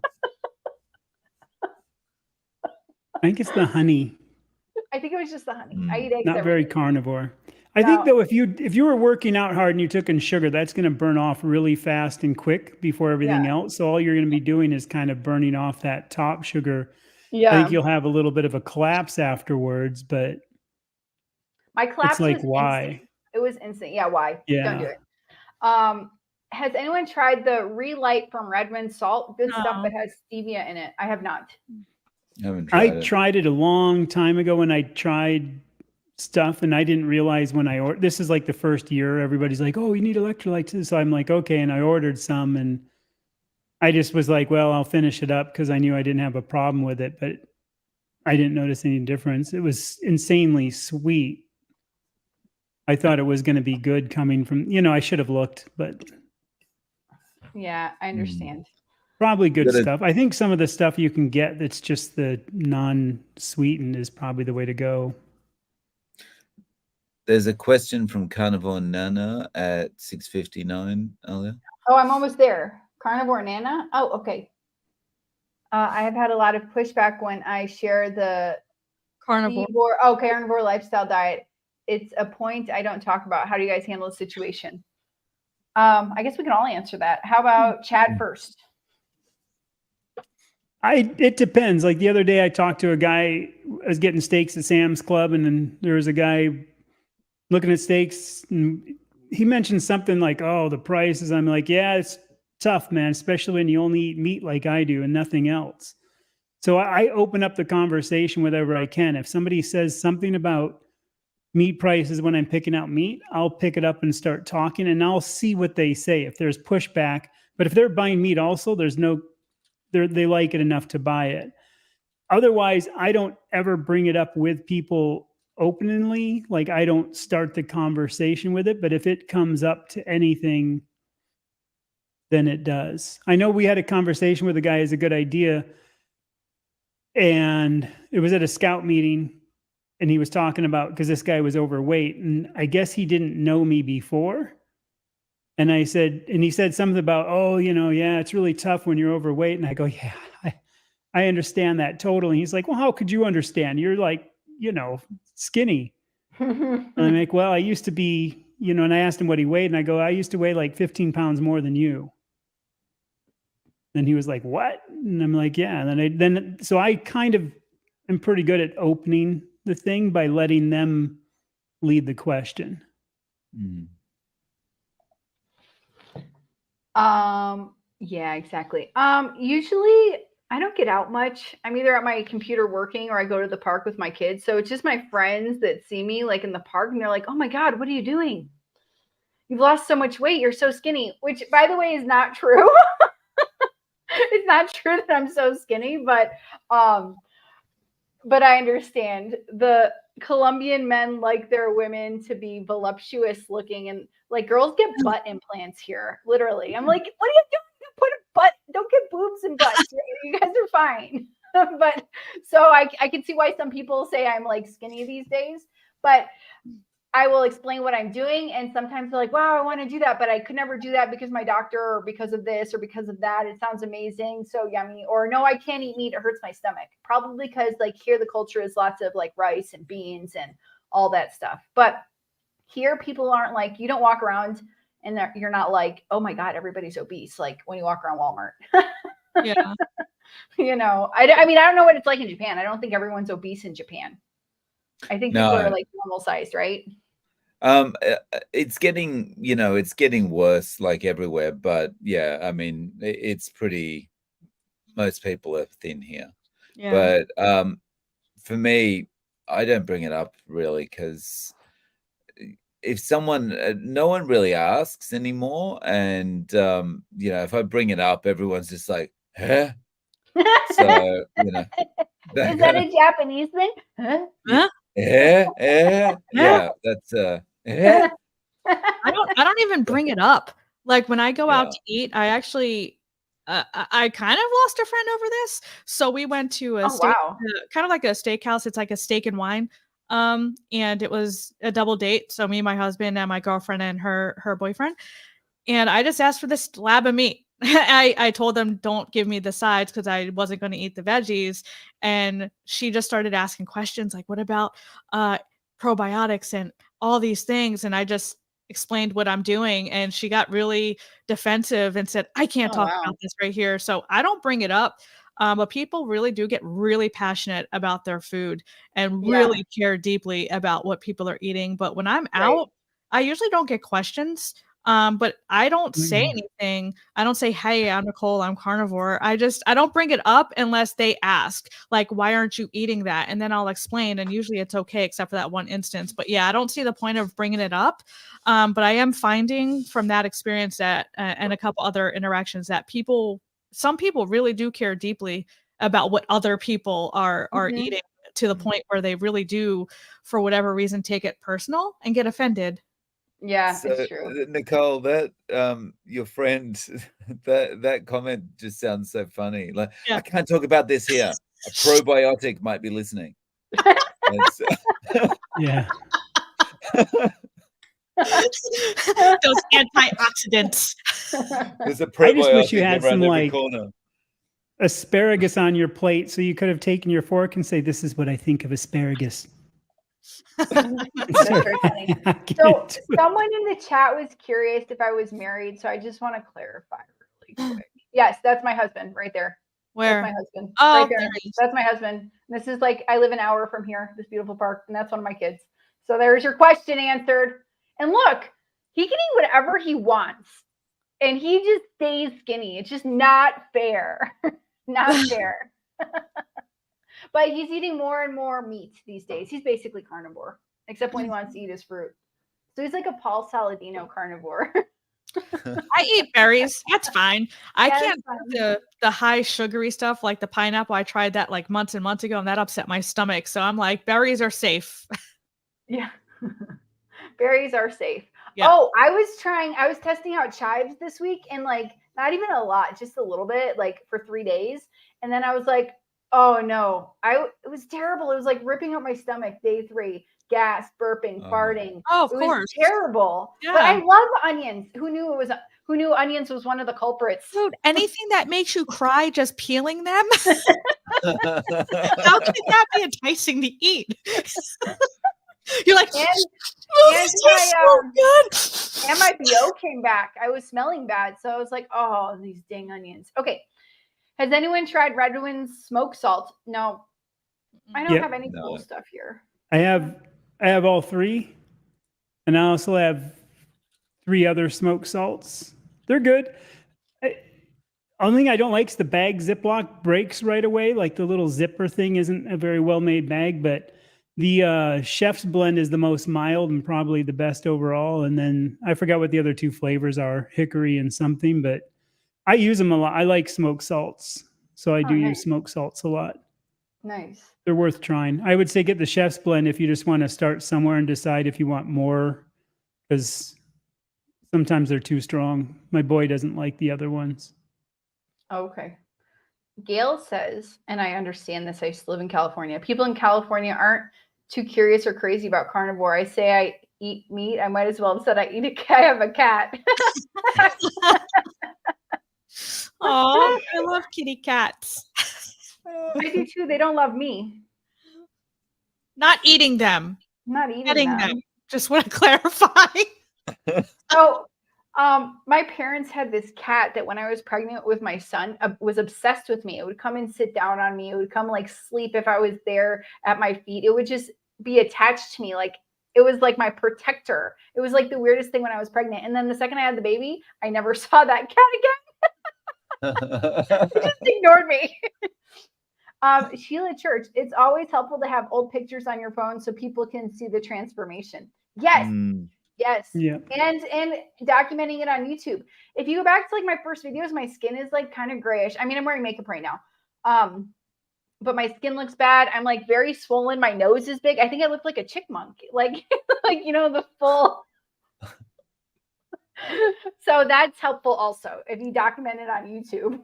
think it's the honey. I think it was just the honey. I eat eggs. Not very carnivore. I think though, if you were working out hard and you took in sugar, that's going to burn off really fast and quick before everything else. So all you're going to be doing is kind of burning off that top sugar. Yeah. I think you'll have a little bit of a collapse afterwards, but my collapse it's like was why? Instant. It was instant. Yeah, why? Yeah. Don't do it. Has anyone tried the Relight from Redmond salt? Good stuff that has stevia in it. I have not. I tried it a long time ago when I tried stuff, and I didn't realize when I ordered. This is like the first year. Everybody's like, "Oh, you need electrolytes." So I'm like, "Okay," and I ordered some, and I just was like, "Well, I'll finish it up," because I knew I didn't have a problem with it, but I didn't notice any difference. It was insanely sweet. I thought it was going to be good coming from, I should have looked, but yeah, I understand. Probably good stuff. I think some of the stuff you can get that's just the non-sweetened is probably the way to go. There's a question from Carnivore Nana at 6:59, Alia. Oh, I'm almost there. Carnivore Nana? Oh, okay. I have had a lot of pushback when I share the carnivore lifestyle diet. It's a point I don't talk about. How do you guys handle the situation? I guess we can all answer that. How about Chad first? It depends. Like the other day I talked to a guy, I was getting steaks at Sam's Club, and then there was a guy looking at steaks, and he mentioned something like, "Oh, the prices." I'm like, "Yeah, it's tough, man, especially when you only eat meat like I do and nothing else." So I open up the conversation whenever I can. If somebody says something about meat prices when I'm picking out meat, I'll pick it up and start talking, and I'll see what they say. If there's pushback, but if they're buying meat also, they like it enough to buy it. Otherwise, I don't ever bring it up with people openly. Like I don't start the conversation with it, but if it comes up to anything, then it does. I know we had a conversation with a guy as a good idea, and it was at a scout meeting, and he was talking about, because this guy was overweight, and I guess he didn't know me before. And he said something about, "Oh, yeah, it's really tough when you're overweight." And I go, "Yeah, I understand that totally." He's like, "Well, how could you understand? You're like, skinny." And I'm like, "Well, I used to be, and I asked him what he weighed, and I go, "I used to weigh like 15 pounds more than you." And he was like, what? And I'm like, yeah. And so I kind of am pretty good at opening the thing by letting them lead the question. Yeah, exactly. Usually I don't get out much. I'm either at my computer working or I go to the park with my kids. So it's just my friends that see me like in the park and they're like, oh my God, what are you doing? You've lost so much weight. You're so skinny, which by the way is not true. It's not true that I'm so skinny, but I understand the Colombian men like their women to be voluptuous looking, and like girls get butt implants here. Literally. I'm like, what are you doing? Put a butt, don't get boobs and butts. You guys are fine. But so I can see why some people say I'm like skinny these days, but I will explain what I'm doing. And sometimes they're like, wow, I want to do that, but I could never do that because my doctor or because of this or because of that. It sounds amazing. So yummy. Or no, I can't eat meat. It hurts my stomach. Probably because like here, the culture is lots of like rice and beans and all that stuff. But here people aren't like, you don't walk around and you're not like, oh my God, everybody's obese. Like when you walk around Walmart. Yeah. You know, I mean, I don't know what it's like in Japan. I don't think everyone's obese in Japan. I think people are like normal sized, right? It's getting, it's getting worse like everywhere, but yeah, I mean, it's pretty, most people are thin here. Yeah. But for me, I don't bring it up really because if no one really asks anymore. And, if I bring it up, everyone's just like, huh? So, is that a Japanese thing? Huh? Yeah, that's I don't even bring it up. Like when I go out to eat, I actually I kind of lost a friend over this. So we went to a kind of like a steakhouse. It's like a steak and wine. And it was a double date. So me, my husband, and my girlfriend and her boyfriend. And I just asked for this slab of meat. I told them don't give me the sides because I wasn't going to eat the veggies. And she just started asking questions like, what about probiotics and all these things? And I just explained what I'm doing. And she got really defensive and said, I can't talk about this right here. So I don't bring it up. But people really do get really passionate about their food and really care deeply about what people are eating. But when I'm out, I usually don't get questions. But I don't say anything. I don't say, hey, I'm Nicole, I'm carnivore. I don't bring it up unless they ask, like, why aren't you eating that? And then I'll explain. And usually it's okay, except for that one instance. But yeah, I don't see the point of bringing it up. But I am finding from that experience that, and a couple other interactions that some people really do care deeply about what other people are eating to the point where they really do, for whatever reason, take it personal and get offended. Yeah, it's true. Nicole, that your friend, that comment just sounds so funny. Like, I can't talk about this here. A probiotic might be listening. Yeah. Those antioxidants. There's a probiotic I just wish you had some like corner. Asparagus on your plate, so you could have taken your fork and say, "This is what I think of asparagus." That's very funny. So someone in the chat was curious if I was married, so I just want to clarify really quick. Yes, that's my husband right there. Where? That's my husband. Oh, right there. That's my husband. This is like, I live an hour from here, this beautiful park, and that's one of my kids. So there's your question answered. And look, he can eat whatever he wants, and he just stays skinny. It's just not fair. Not fair. But he's eating more and more meat these days. He's basically carnivore, except when he wants to eat his fruit. So he's like a Paul Saladino carnivore. I eat berries. That's fine. I can't do the high sugary stuff like the pineapple. I tried that like months and months ago, and that upset my stomach. So I'm like, berries are safe. Yeah. Berries are safe. Yeah. Oh, I was testing out chives this week, and like not even a lot, just a little bit, like for 3 days. And then I was like, oh no, it was terrible. It was like ripping up my stomach day 3, gas, burping, farting. Oh, of course. It was terrible. Yeah. But I love onions. Who knew onions was one of the culprits? Dude, anything that makes you cry just peeling them. How can that be enticing to eat? You're like, and so good. And my BO came back. I was smelling bad. So I was like, oh, these dang onions. Okay. Has anyone tried Redwind's smoke salt? No, I don't have any cool stuff here. I have all three, and I also have 3 other smoke salts. They're good. Only thing I don't like is the bag Ziploc breaks right away. Like the little zipper thing isn't a very well-made bag, but the Chef's Blend is the most mild and probably the best overall. And then I forgot what the other 2 flavors are, hickory and something, but I use them a lot. I like smoked salts, so I do use smoked salts a lot. Nice. They're worth trying. I would say get the Chef's Blend if you just want to start somewhere and decide if you want more, because sometimes they're too strong. My boy doesn't like the other ones. Okay. Gail says, and I understand this, I used to live in California. People in California aren't too curious or crazy about carnivore. I say I eat meat. I might as well have said I have a cat. Oh, I love kitty cats. I do too. They don't love me. Not eating them. Not eating them. Just want to clarify. So, my parents had this cat that when I was pregnant with my son was obsessed with me. It would come and sit down on me. It would come like sleep if I was there at my feet. It would just be attached to me. Like it was like my protector. It was like the weirdest thing when I was pregnant. And then the second I had the baby, I never saw that cat again. It just ignored me. Sheila Church, it's always helpful to have old pictures on your phone so people can see the transformation. Yes. Yes. Yeah. And documenting it on YouTube. If you go back to like my first videos, my skin is like kind of grayish. I mean, I'm wearing makeup right now. But my skin looks bad. I'm like very swollen. My nose is big. I think I look like a chickmunk. Like, like, you know, the full. So that's helpful also if you document it on YouTube.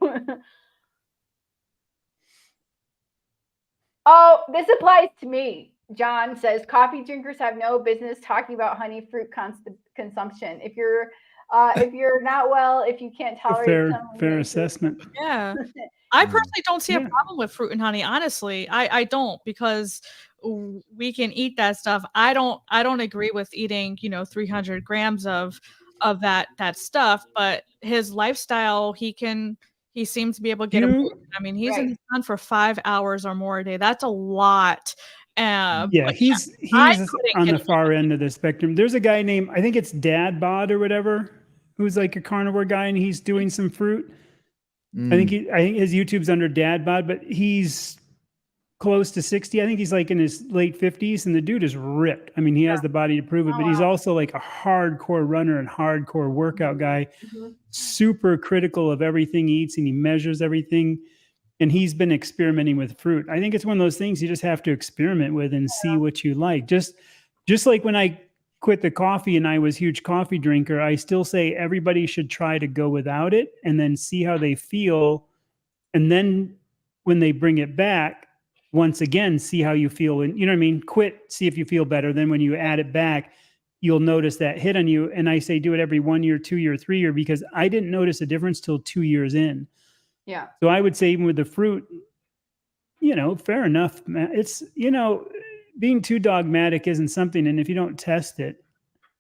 Oh, this applies to me. John says coffee drinkers have no business talking about honey fruit consumption. If you're not well, if you can't tolerate fair assessment. Yeah. I personally don't see a problem with fruit and honey. Honestly, I don't, because we can eat that stuff. I don't agree with eating, 300 grams of that stuff, but his lifestyle, he seems to be able to get away with it. I mean, he's in the sun for 5 hours or more a day. That's a lot. He's on the far end of the spectrum. There's a guy named, I think it's Dad Bod or whatever, who's like a carnivore guy, and he's doing some fruit. I think his YouTube's under Dad Bod, but he's close to 60. I think he's like in his late 50s, and the dude is ripped. I mean, he has the body to prove it, but he's also like a hardcore runner and hardcore workout guy, super critical of everything he eats, and he measures everything. And he's been experimenting with fruit. I think it's one of those things you just have to experiment with and see what you like. Just like when I quit the coffee and I was a huge coffee drinker, I still say everybody should try to go without it and then see how they feel. And then when they bring it back, once again, see how you feel. And you know what I mean? Quit, see if you feel better. Then when you add it back, you'll notice that hit on you. And I say do it every 1 year, 2 year, 3 year, because I didn't notice a difference till 2 years in. Yeah. So I would say even with the fruit, fair enough. It's, being too dogmatic isn't something. And if you don't test it,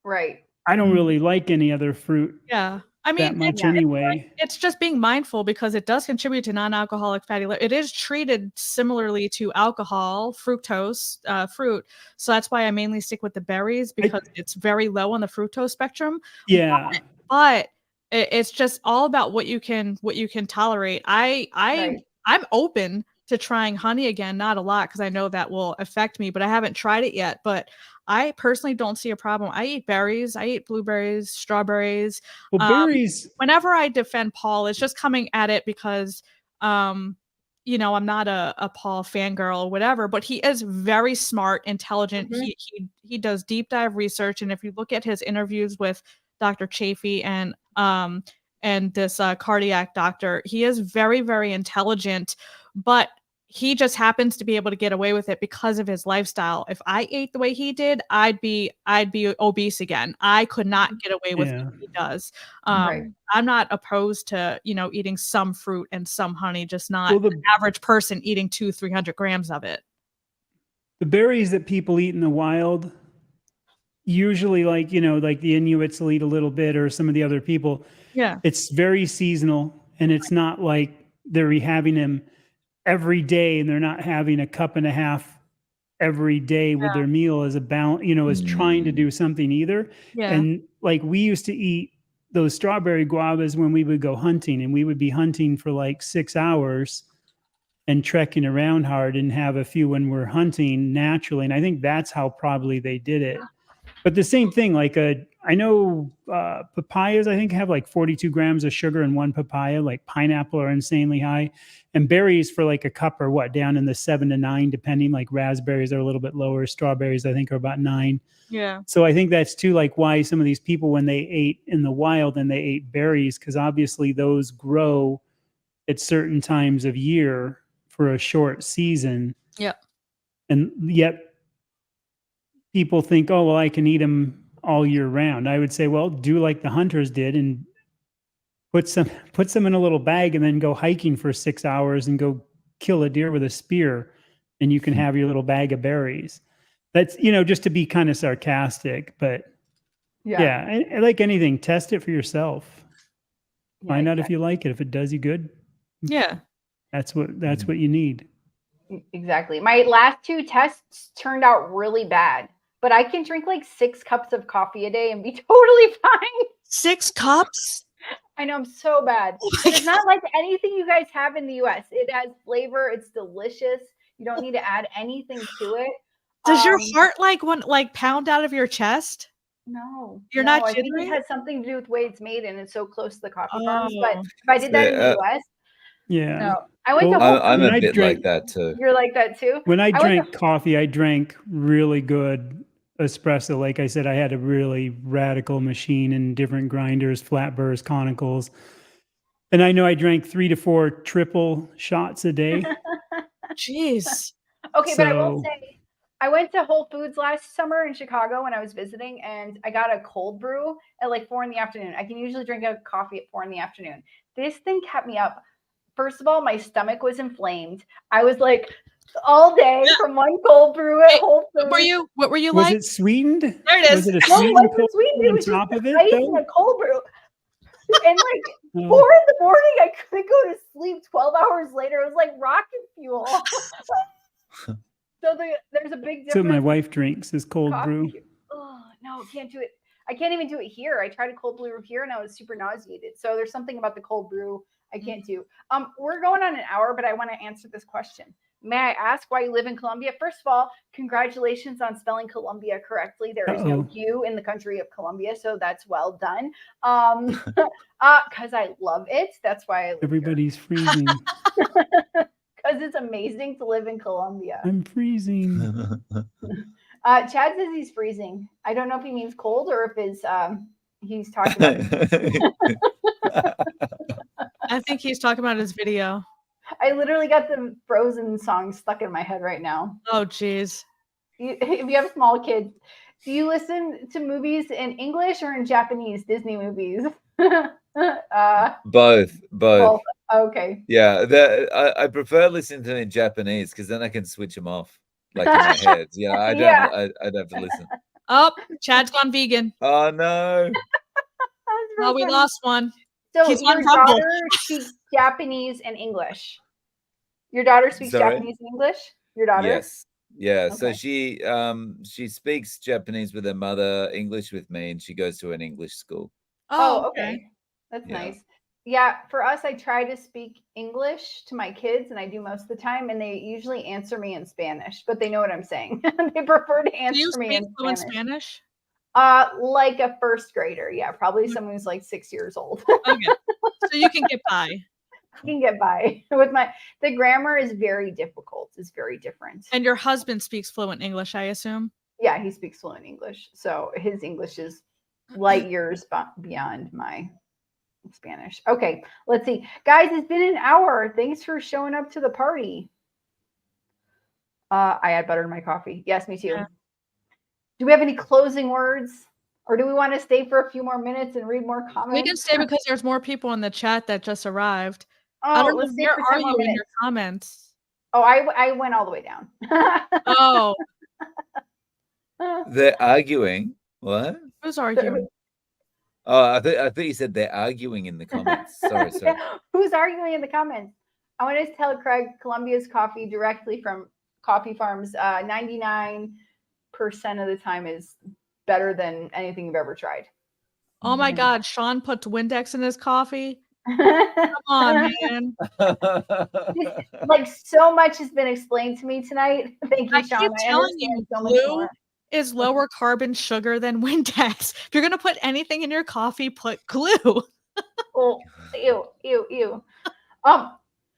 right. I don't really like any other fruit. Yeah. I mean, that much anyway. It's just being mindful, because it does contribute to non-alcoholic fatty liver. It is treated similarly to alcohol, fructose, fruit. So that's why I mainly stick with the berries, because it's very low on the fructose spectrum. Yeah. But it's just all about what you can tolerate. I'm open to trying honey again, not a lot, because I know that will affect me, but I haven't tried it yet. But I personally don't see a problem. I eat berries, I eat blueberries, strawberries. Well, berries. Whenever I defend Paul, it's just coming at it because I'm not a Paul fangirl or whatever, but he is very smart, intelligent. He does deep dive research, and if you look at his interviews with Dr. Chafee and this cardiac doctor, he is very, very intelligent, but he just happens to be able to get away with it because of his lifestyle. If I ate the way he did, I'd be obese again. I could not get away with what he does. I'm not opposed to, eating some fruit and some honey, just not the average person eating 200-300 grams of it. The berries that people eat in the wild, usually like the Inuits will eat a little bit, or some of the other people. Yeah. It's very seasonal, and it's not like they're having them every day, and they're not having a cup and a half every day with their meal as a balance, as trying to do something either. Yeah. And like we used to eat those strawberry guavas when we would go hunting, and we would be hunting for like 6 hours and trekking around hard, and have a few when we're hunting naturally. And I think that's how probably they did it. But the same thing, like I know papayas, I think, have like 42 grams of sugar in one papaya. Like pineapple are insanely high, and berries for like a cup are down in the 7 to 9, depending. Like raspberries are a little bit lower. Strawberries, I think, are about 9. Yeah. So I think that's too, like, why some of these people, when they ate in the wild and they ate berries, because obviously those grow at certain times of year for a short season. Yeah. And yet people think, oh, well, I can eat them all year round. I would say, well, do like the hunters did and put some in a little bag and then go hiking for 6 hours and go kill a deer with a spear, and you can have your little bag of berries. That's, just to be kind of sarcastic, but yeah, I like anything, test it for yourself. Find out if you like it. If it does you good, yeah, that's what you need. Exactly. My last 2 tests turned out really bad, but I can drink like 6 cups of coffee a day and be totally fine. 6 cups? I know, I'm so bad. It's not like anything you guys have in the US. It has flavor. It's delicious. You don't need to add anything to it. Does your heart like pound out of your chest? No. You're not I think jittery? it has something to do with the way it's made, and it's so close to the coffee farms. But if I did that in the US, yeah. no. I went to Whole Foods. I'm a bit like that too. You're like that too? When I drank coffee, I drank really good espresso. Like I said, I had a really radical machine and different grinders, flat burrs, conicals. And I know I drank 3 to 4 triple shots a day. Jeez. Okay, but I will say, I went to Whole Foods last summer in Chicago when I was visiting, and I got a cold brew at like 4 p.m. I can usually drink a coffee at 4 p.m. This thing kept me up. First of all, my stomach was inflamed. I was like all day from one cold brew at Whole Foods. What were you was like? Was it sweetened? There it is. Was it a No, sweetened it wasn't cold sweetened. brew It was on top just of it, ice though? and a cold brew. And like 4 a.m, I couldn't go to sleep. 12 hours later, it was like rocket fuel. So there's a big difference. So my wife drinks is cold brew. Oh, no, can't do it. I can't even do it here. I tried a cold brew here and I was super nauseated. So there's something about the cold brew I can't do. We're going on an hour, but I want to answer this question. May I ask why you live in Colombia? First of all, congratulations on spelling Colombia correctly. There is no U in the country of Colombia, so that's well done. Because I love it. That's why I live Everybody's freezing. Because it's amazing to live in Colombia. I'm freezing. Chad says he's freezing. I don't know if he means cold or if he's talking about I think he's talking about his video. I literally got the Frozen song stuck in my head right now. Oh, geez. If you have small kids, do you listen to movies in English or in Japanese Disney movies? Both. Okay. Yeah, I prefer listening to them in Japanese because then I can switch them off, like in my head. Yeah, I'd have to listen. Oh, Chad's gone vegan. Oh no! Oh, we lost one. So your daughter speaks Japanese and English. Your daughter speaks Japanese and English. Your daughter? Yes. Yeah. Okay. So she speaks Japanese with her mother, English with me, and she goes to an English school. Oh, okay. That's nice. Yeah, for us, I try to speak English to my kids, and I do most of the time, and they usually answer me in Spanish, but they know what I'm saying. They prefer to answer me in Spanish. Like a first grader. Yeah, probably someone who's like 6 years old. Okay. So you can get by. I can get by with the grammar is very difficult. It's very different. And your husband speaks fluent English, I assume? Yeah, he speaks fluent English. So his English is light years beyond my Spanish. Okay, let's see. Guys, it's been an hour. Thanks for showing up to the party. I add butter to my coffee. Yes, me too. Yeah. Do we have any closing words? Or do we want to stay for a few more minutes and read more comments? We can stay because there's more people in the chat that just arrived. Oh, I don't know where are you in your comments? Oh, I went all the way down. Oh. They're arguing. What? Who's arguing? Oh, I thought you said they're arguing in the comments. Sorry. Who's arguing in the comments? I want to tell Craig Colombia's coffee directly from coffee farms. 99% of the time is better than anything you've ever tried. Oh my God, Sean puts Windex in his coffee. Come on, man. Like so much has been explained to me tonight. Thank you, Sean. I telling you, so glue is lower carbon sugar than Windex. If you're gonna put anything in your coffee, put glue. Oh, ew.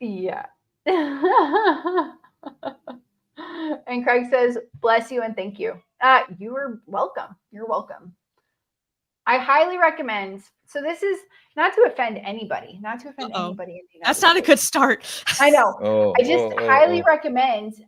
Yeah. And Craig says, "Bless you and thank you." You are welcome. You're welcome. I highly recommend. So this is not to offend anybody, anybody in the United That's not States. a good start. I know. I just highly recommend.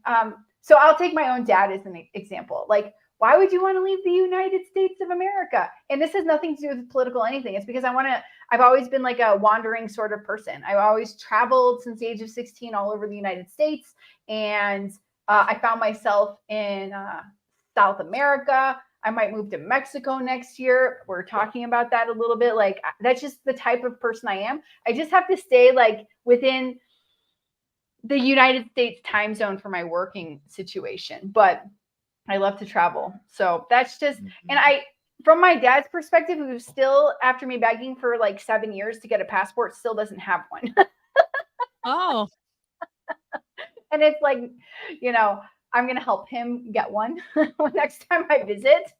So I'll take my own dad as an example. Like, why would you want to leave the United States of America? And this has nothing to do with political anything. It's because I've always been like a wandering sort of person. I've always traveled since the age of 16 all over the United States. And I found myself in South America. I might move to Mexico next year. We're talking about that a little bit. Like, that's just the type of person I am. I just have to stay like within the United States time zone for my working situation. But I love to travel. So that's just, and from my dad's perspective, who's still, after me begging for like 7 years to get a passport, still doesn't have one. Oh. And it's like, I'm going to help him get one next time I visit.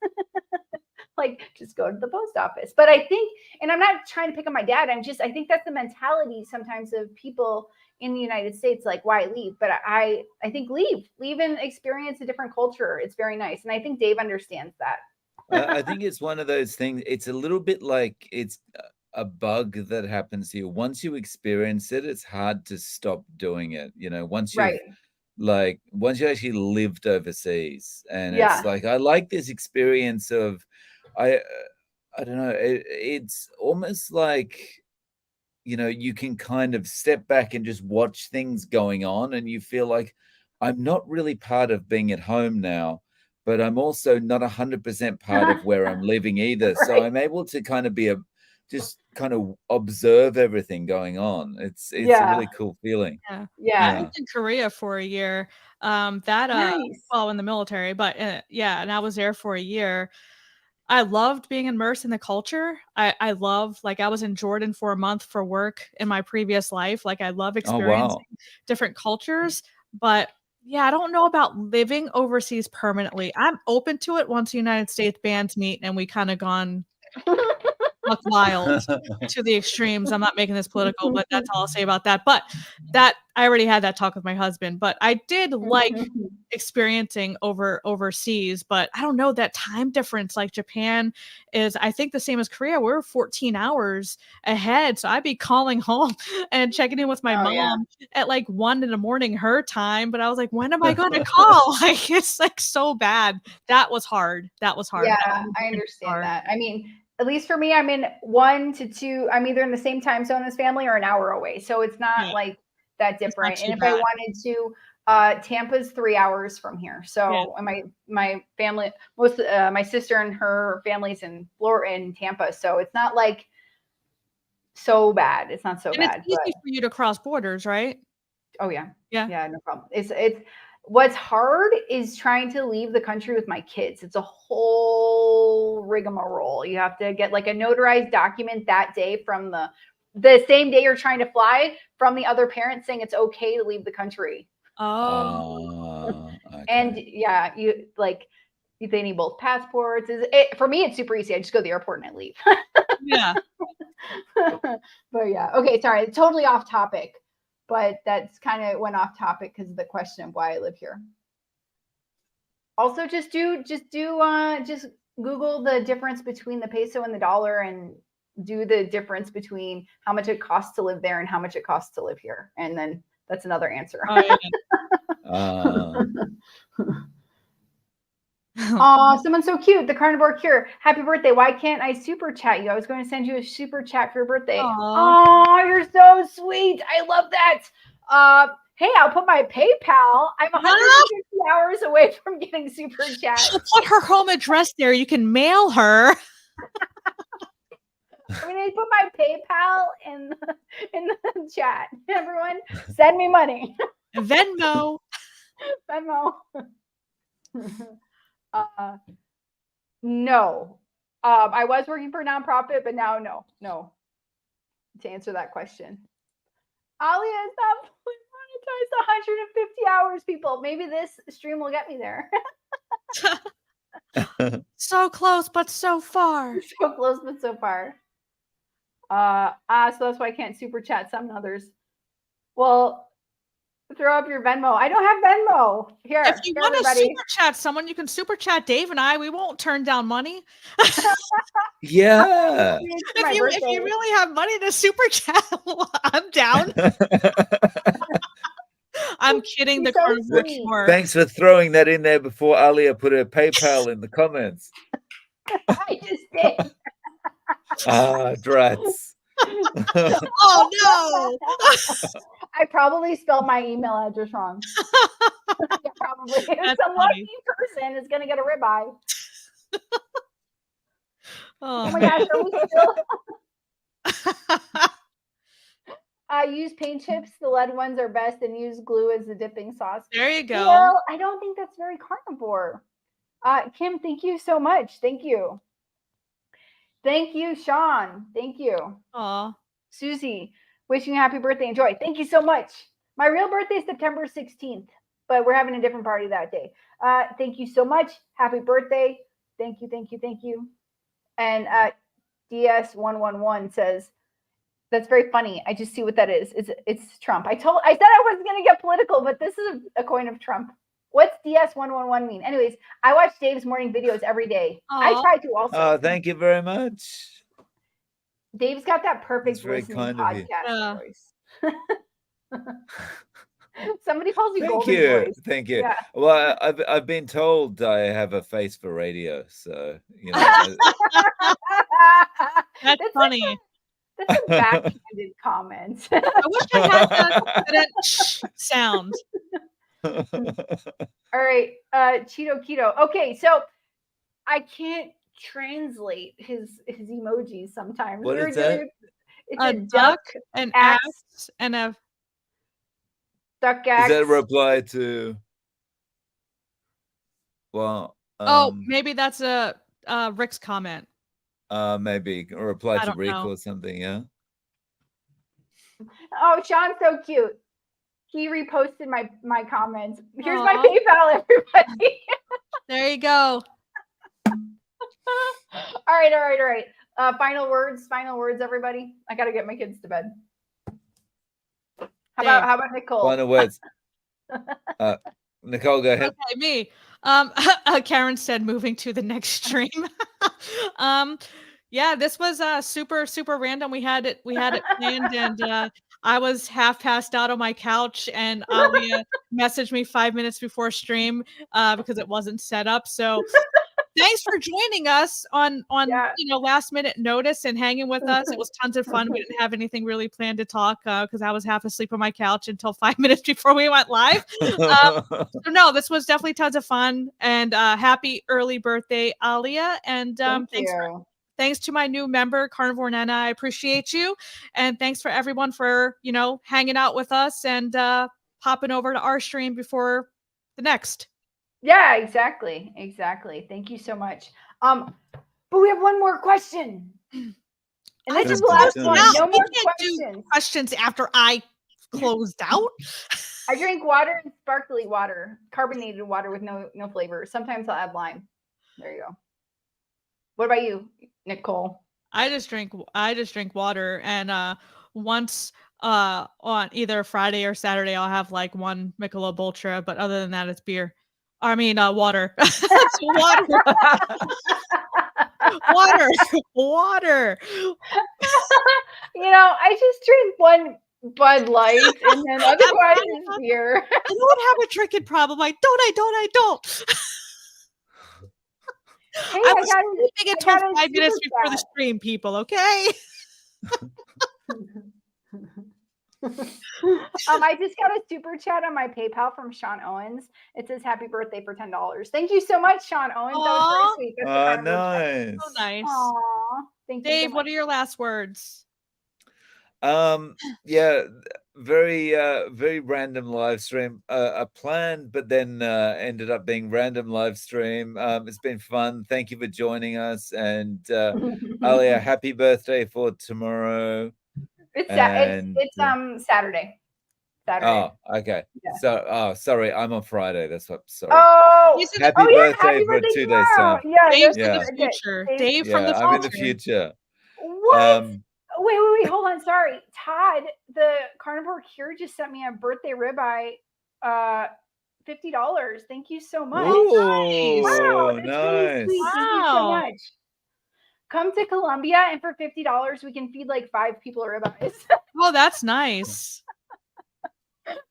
Like, just go to the post office. But I think, and I'm not trying to pick on my dad. I think that's the mentality sometimes of people in the United States, like, why leave? But I think leave and experience a different culture. It's very nice. And I think Dave understands that. I think it's one of those things. It's a little bit like it's a bug that happens to you. Once you experience it, it's hard to stop doing it. Once you once you actually lived overseas, and it's like, I like this experience of, I don't know. It's almost like, you can kind of step back and just watch things going on, and you feel like, I'm not really part of being at home now, but I'm also not 100% part of where I'm living either. Right. So I'm able to kind of just kind of observe everything going on. It's a really cool feeling. Yeah. I was in Korea for a year. Nice. Well, in the military, but and I was there for a year. I loved being immersed in the culture. I love, like, I was in Jordan for a month for work in my previous life. Like, I love experiencing different cultures, but yeah, I don't know about living overseas permanently. I'm open to it once the United States bands meet and we kind of gone buck wild to the extremes. I'm not making this political, but that's all I'll say about that. But that, I already had that talk with my husband, but I did like experiencing overseas, but I don't know, that time difference, like Japan is, I think, the same as Korea. We're 14 hours ahead. So I'd be calling home and checking in with my mom at like 1 a.m. her time. But I was like, when am I going to call? Like, it's like so bad. That was hard. Yeah, I understand that. I mean, at least for me, I'm in 1 to 2. I'm either in the same time zone as family or an hour away. So it's not like that different. And if I wanted to, Tampa's 3 hours from here. So my family, my sister and her family's in Florida, in Tampa. So it's not like so bad. It's not so bad. It's easy for you to cross borders, right? Oh yeah. Yeah, no problem. It's what's hard is trying to leave the country with my kids. It's a whole rigmarole. You have to get like a notarized document that day from the same day you're trying to fly, from the other parent saying it's okay to leave the country. Oh. Okay. And you like, they need both passports. For me, it's super easy. I just go to the airport and I leave. Yeah. But yeah. Okay. Sorry. Totally off topic. But that's kind of went off topic because of the question of why I live here. Also, just Google the difference between the peso and the dollar, and do the difference between how much it costs to live there and how much it costs to live here. And then that's another answer. Oh, someone's so cute. The Carnivore Cure. Happy birthday. Why can't I super chat you? I was going to send you a super chat for your birthday. Oh, you're so sweet. I love that. Hey, I'll put my PayPal. I'm 150 hours away from getting super chat. She'll put her home address there. You can mail her. I'm gonna put my PayPal in the chat. Everyone, send me money. Venmo. Venmo. No. I was working for a nonprofit, but now no. To answer that question. Alia is not fully monetized 150 hours, people. Maybe this stream will get me there. So close, but so far. So close, but so far. So that's why I can't super chat some others. Well, throw up your Venmo. I don't have Venmo. Here, if you want to super chat someone, you can super chat Dave and I. We won't turn down money. Yeah. If you really have money to super chat, I'm down. I'm kidding. The Carnivore. Thanks for throwing that in there before Alia put her PayPal in the comments. I just did. Drats. Oh no! I probably spelled my email address wrong. Yeah, probably. Some lucky person is gonna get a ribeye. Oh my gosh, are we still? Use paint chips. The lead ones are best, and use glue as the dipping sauce. There you go. Well, I don't think that's very carnivore. Kim, thank you so much. Thank you. Thank you, Sean. Thank you. Aw. Susie, wishing you a happy birthday and joy. Thank you so much. My real birthday is September 16th, but we're having a different party that day. Thank you so much. Happy birthday. Thank you, thank you, thank you. And DS111 says, that's very funny. I just see what that is. It's Trump. I said I wasn't going to get political, but this is a coin of Trump. What's DS111 mean? Anyways, I watch Dave's morning videos every day. Aww. I try to also. Oh, thank you very much. Dave's got that perfect listening podcast voice. Somebody calls you golden voice. Thank you. Yeah. Well, I've been told I have a face for radio, so you know. That's funny. That's a backhanded comment. I wish I had that sound. All right, Cheeto Keto. Okay, so I can't translate his emojis sometimes. What is that? It's a duck, an axe, and a duck axe. Is that a reply to? Well, maybe that's a Rick's comment. Maybe a reply to Rick or something. Yeah. Oh, Sean's so cute. He reposted my comments. Here's my PayPal, everybody. There you go. All right. Final words, everybody. I gotta get my kids to bed. How about Nicole? Final words. Nicole, go ahead. Okay, me. Karen said moving to the next stream. Yeah, this was super random. We had it planned, and I was half passed out on my couch, and Alia messaged me 5 minutes before stream because it wasn't set up. So thanks for joining us on last minute notice and hanging with us. It was tons of fun. We didn't have anything really planned to talk because I was half asleep on my couch until 5 minutes before we went live. So no, this was definitely tons of fun, and happy early birthday, Alia. And thanks to my new member, Carnivore Nana. I appreciate you. And thanks for everyone for, hanging out with us and popping over to our stream before the next. Yeah, exactly. Thank you so much. But we have one more question. And this is the last one. No more questions. Questions after I closed out. I drink water and sparkly water, carbonated water with no flavor. Sometimes I'll add lime. There you go. What about you, Nicole? I just drink water, and once on either Friday or Saturday I'll have like one Michelob Ultra, but other than that it's beer. I mean water. Water. Water. I just drink one Bud Light, and then otherwise it's beer. I don't have a drinking problem. I don't. Hey, I was sleeping until 5 minutes before the stream, people. Okay. I just got a super chat on my PayPal from Sean Owens. It says happy birthday for $10. Thank you so much, Sean Owens. That was very sweet. Nice. So nice. Aww. Thank you. Dave, what are your last words? Yeah, very random live stream. A plan, but then ended up being random live stream. It's been fun. Thank you for joining us. And Alia, happy birthday for tomorrow. It's Saturday. Oh, okay. Yeah. So, sorry, I'm on Friday. That's what. Sorry. Oh, happy birthday for birthday 2 days time. Yeah, Dave's yeah. in the future. Dave from the future. I'm in the future. What? Wait, hold on. Sorry. Todd, the carnivore cure just sent me a birthday ribeye, $50. Thank you so much. Oh, wow, that's really nice. sweet. Thank you so much. Come to Colombia, and for $50, we can feed like 5 people ribeyes. Oh, that's nice.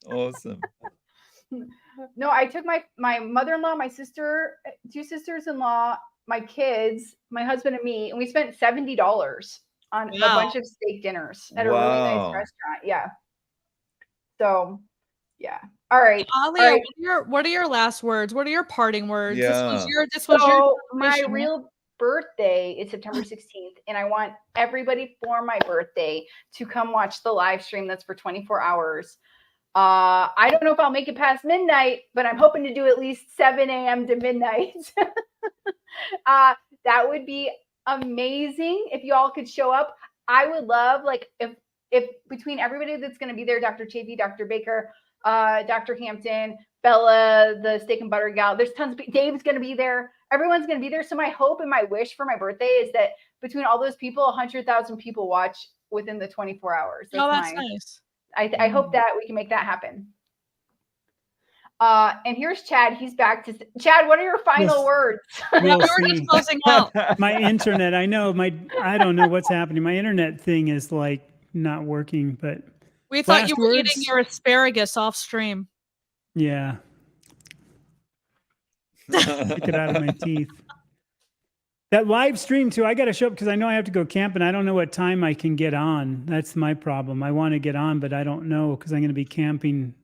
Awesome. No, I took my mother-in-law, my sister, 2 sisters-in-law, my kids, my husband, and me, and we spent $70 on a bunch of steak dinners at a really nice restaurant. Yeah. So, yeah. All right. Alia, what are your last words? What are your parting words? Yeah. This was your my real birthday is September 16th, and I want everybody for my birthday to come watch the live stream that's for 24 hours. I don't know if I'll make it past midnight, but I'm hoping to do at least 7 a.m. to midnight. That would be amazing if you all could show up. I would love, like, if between everybody that's going to be there, Dr. Chafee, Dr. Baker, Dr. Hampton, Bella, the steak and butter gal, there's tons of Dave's going to be there. Everyone's going to be there. So my hope and my wish for my birthday is that between all those people, 100,000 people watch within the 24 hours. That's nice. I hope that we can make that happen. And here's Chad. He's back to Chad. What are your final words? We were just closing out. My internet. I don't know what's happening. My internet thing is like not working, but we thought you were eating your asparagus off stream. Yeah. Stick it out of my teeth. That live stream too, I got to show up because I know I have to go camping. I don't know what time I can get on. That's my problem. I want to get on, but I don't know because I'm going to be camping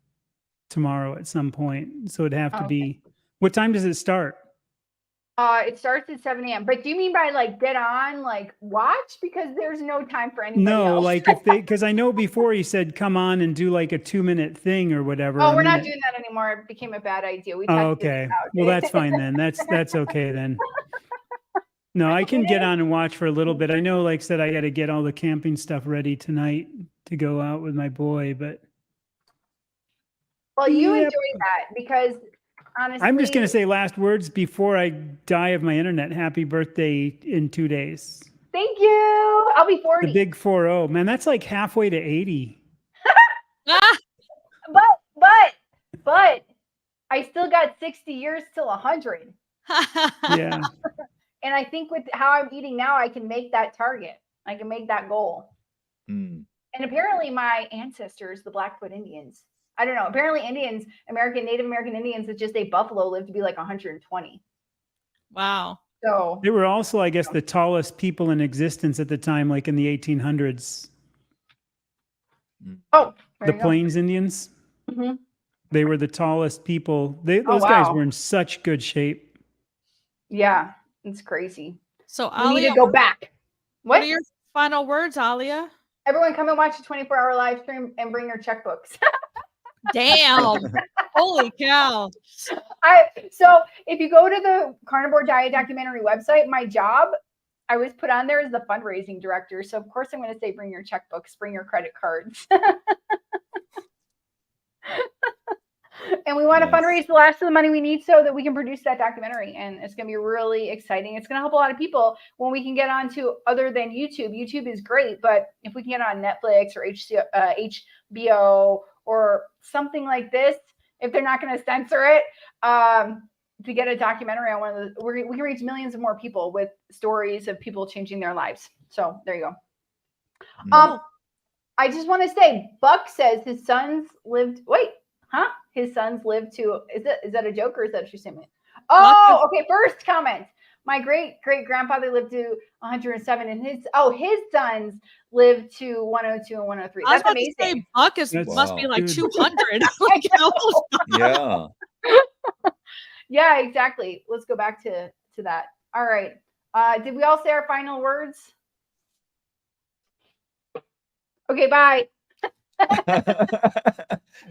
tomorrow at some point. So it'd have to be, what time does it start? It starts at 7 a.m. But do you mean by like get on, like watch? Because there's no time for anybody else. Like if they, because I know before he said come on and do like a 2-minute thing or whatever. Oh, we're not doing that anymore. It became a bad idea. We okay. Well, that's fine then. That's okay then. No, I can get on and watch for a little bit. I know, like I said, I got to get all the camping stuff ready tonight to go out with my boy, but. Well, you enjoy that because honestly. I'm just going to say last words before I die of my internet. Happy birthday in 2 days. Thank you. I'll be 40. The big 40. Man, that's like halfway to 80. But I still got 60 years till 100. Yeah. And I think with how I'm eating now, I can make that target. I can make that goal. Mm. And apparently my ancestors, the Blackfoot Indians, I don't know. Apparently Indians, Native American Indians that just ate buffalo lived to be like 120. Wow. So they were also, I guess, the tallest people in existence at the time, like in the 1800s. Oh, the Plains Indians. Mm-hmm. They were the tallest people. Those guys were in such good shape. Yeah, it's crazy. So we need to go back. What are your final words, Alia? Everyone come and watch a 24-hour live stream and bring your checkbooks. Damn. Holy cow. So if you go to the Carnivore Diet documentary website, my job, I was put on there as the fundraising director. So of course I'm going to say, bring your checkbooks, bring your credit cards. And we want to fundraise the last of the money we need so that we can produce that documentary. And it's going to be really exciting. It's going to help a lot of people when we can get on to other than YouTube. YouTube is great, but if we can get on Netflix or HBO or something like this, if they're not going to censor it, to get a documentary on one of the, we can reach millions of more people with stories of people changing their lives. So there you go. Mm-hmm. I just want to say, Buck says his sons lived, his sons lived to, is that a joke or is that a true statement? Oh, okay. First comment. My great-great-grandfather lived to 107 and his sons lived to 102 and 103. That's amazing. To say Buck must be like 200. Yeah. Yeah, exactly. Let's go back to that. All right. Did we all say our final words? Okay, bye.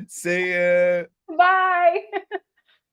See ya. Bye.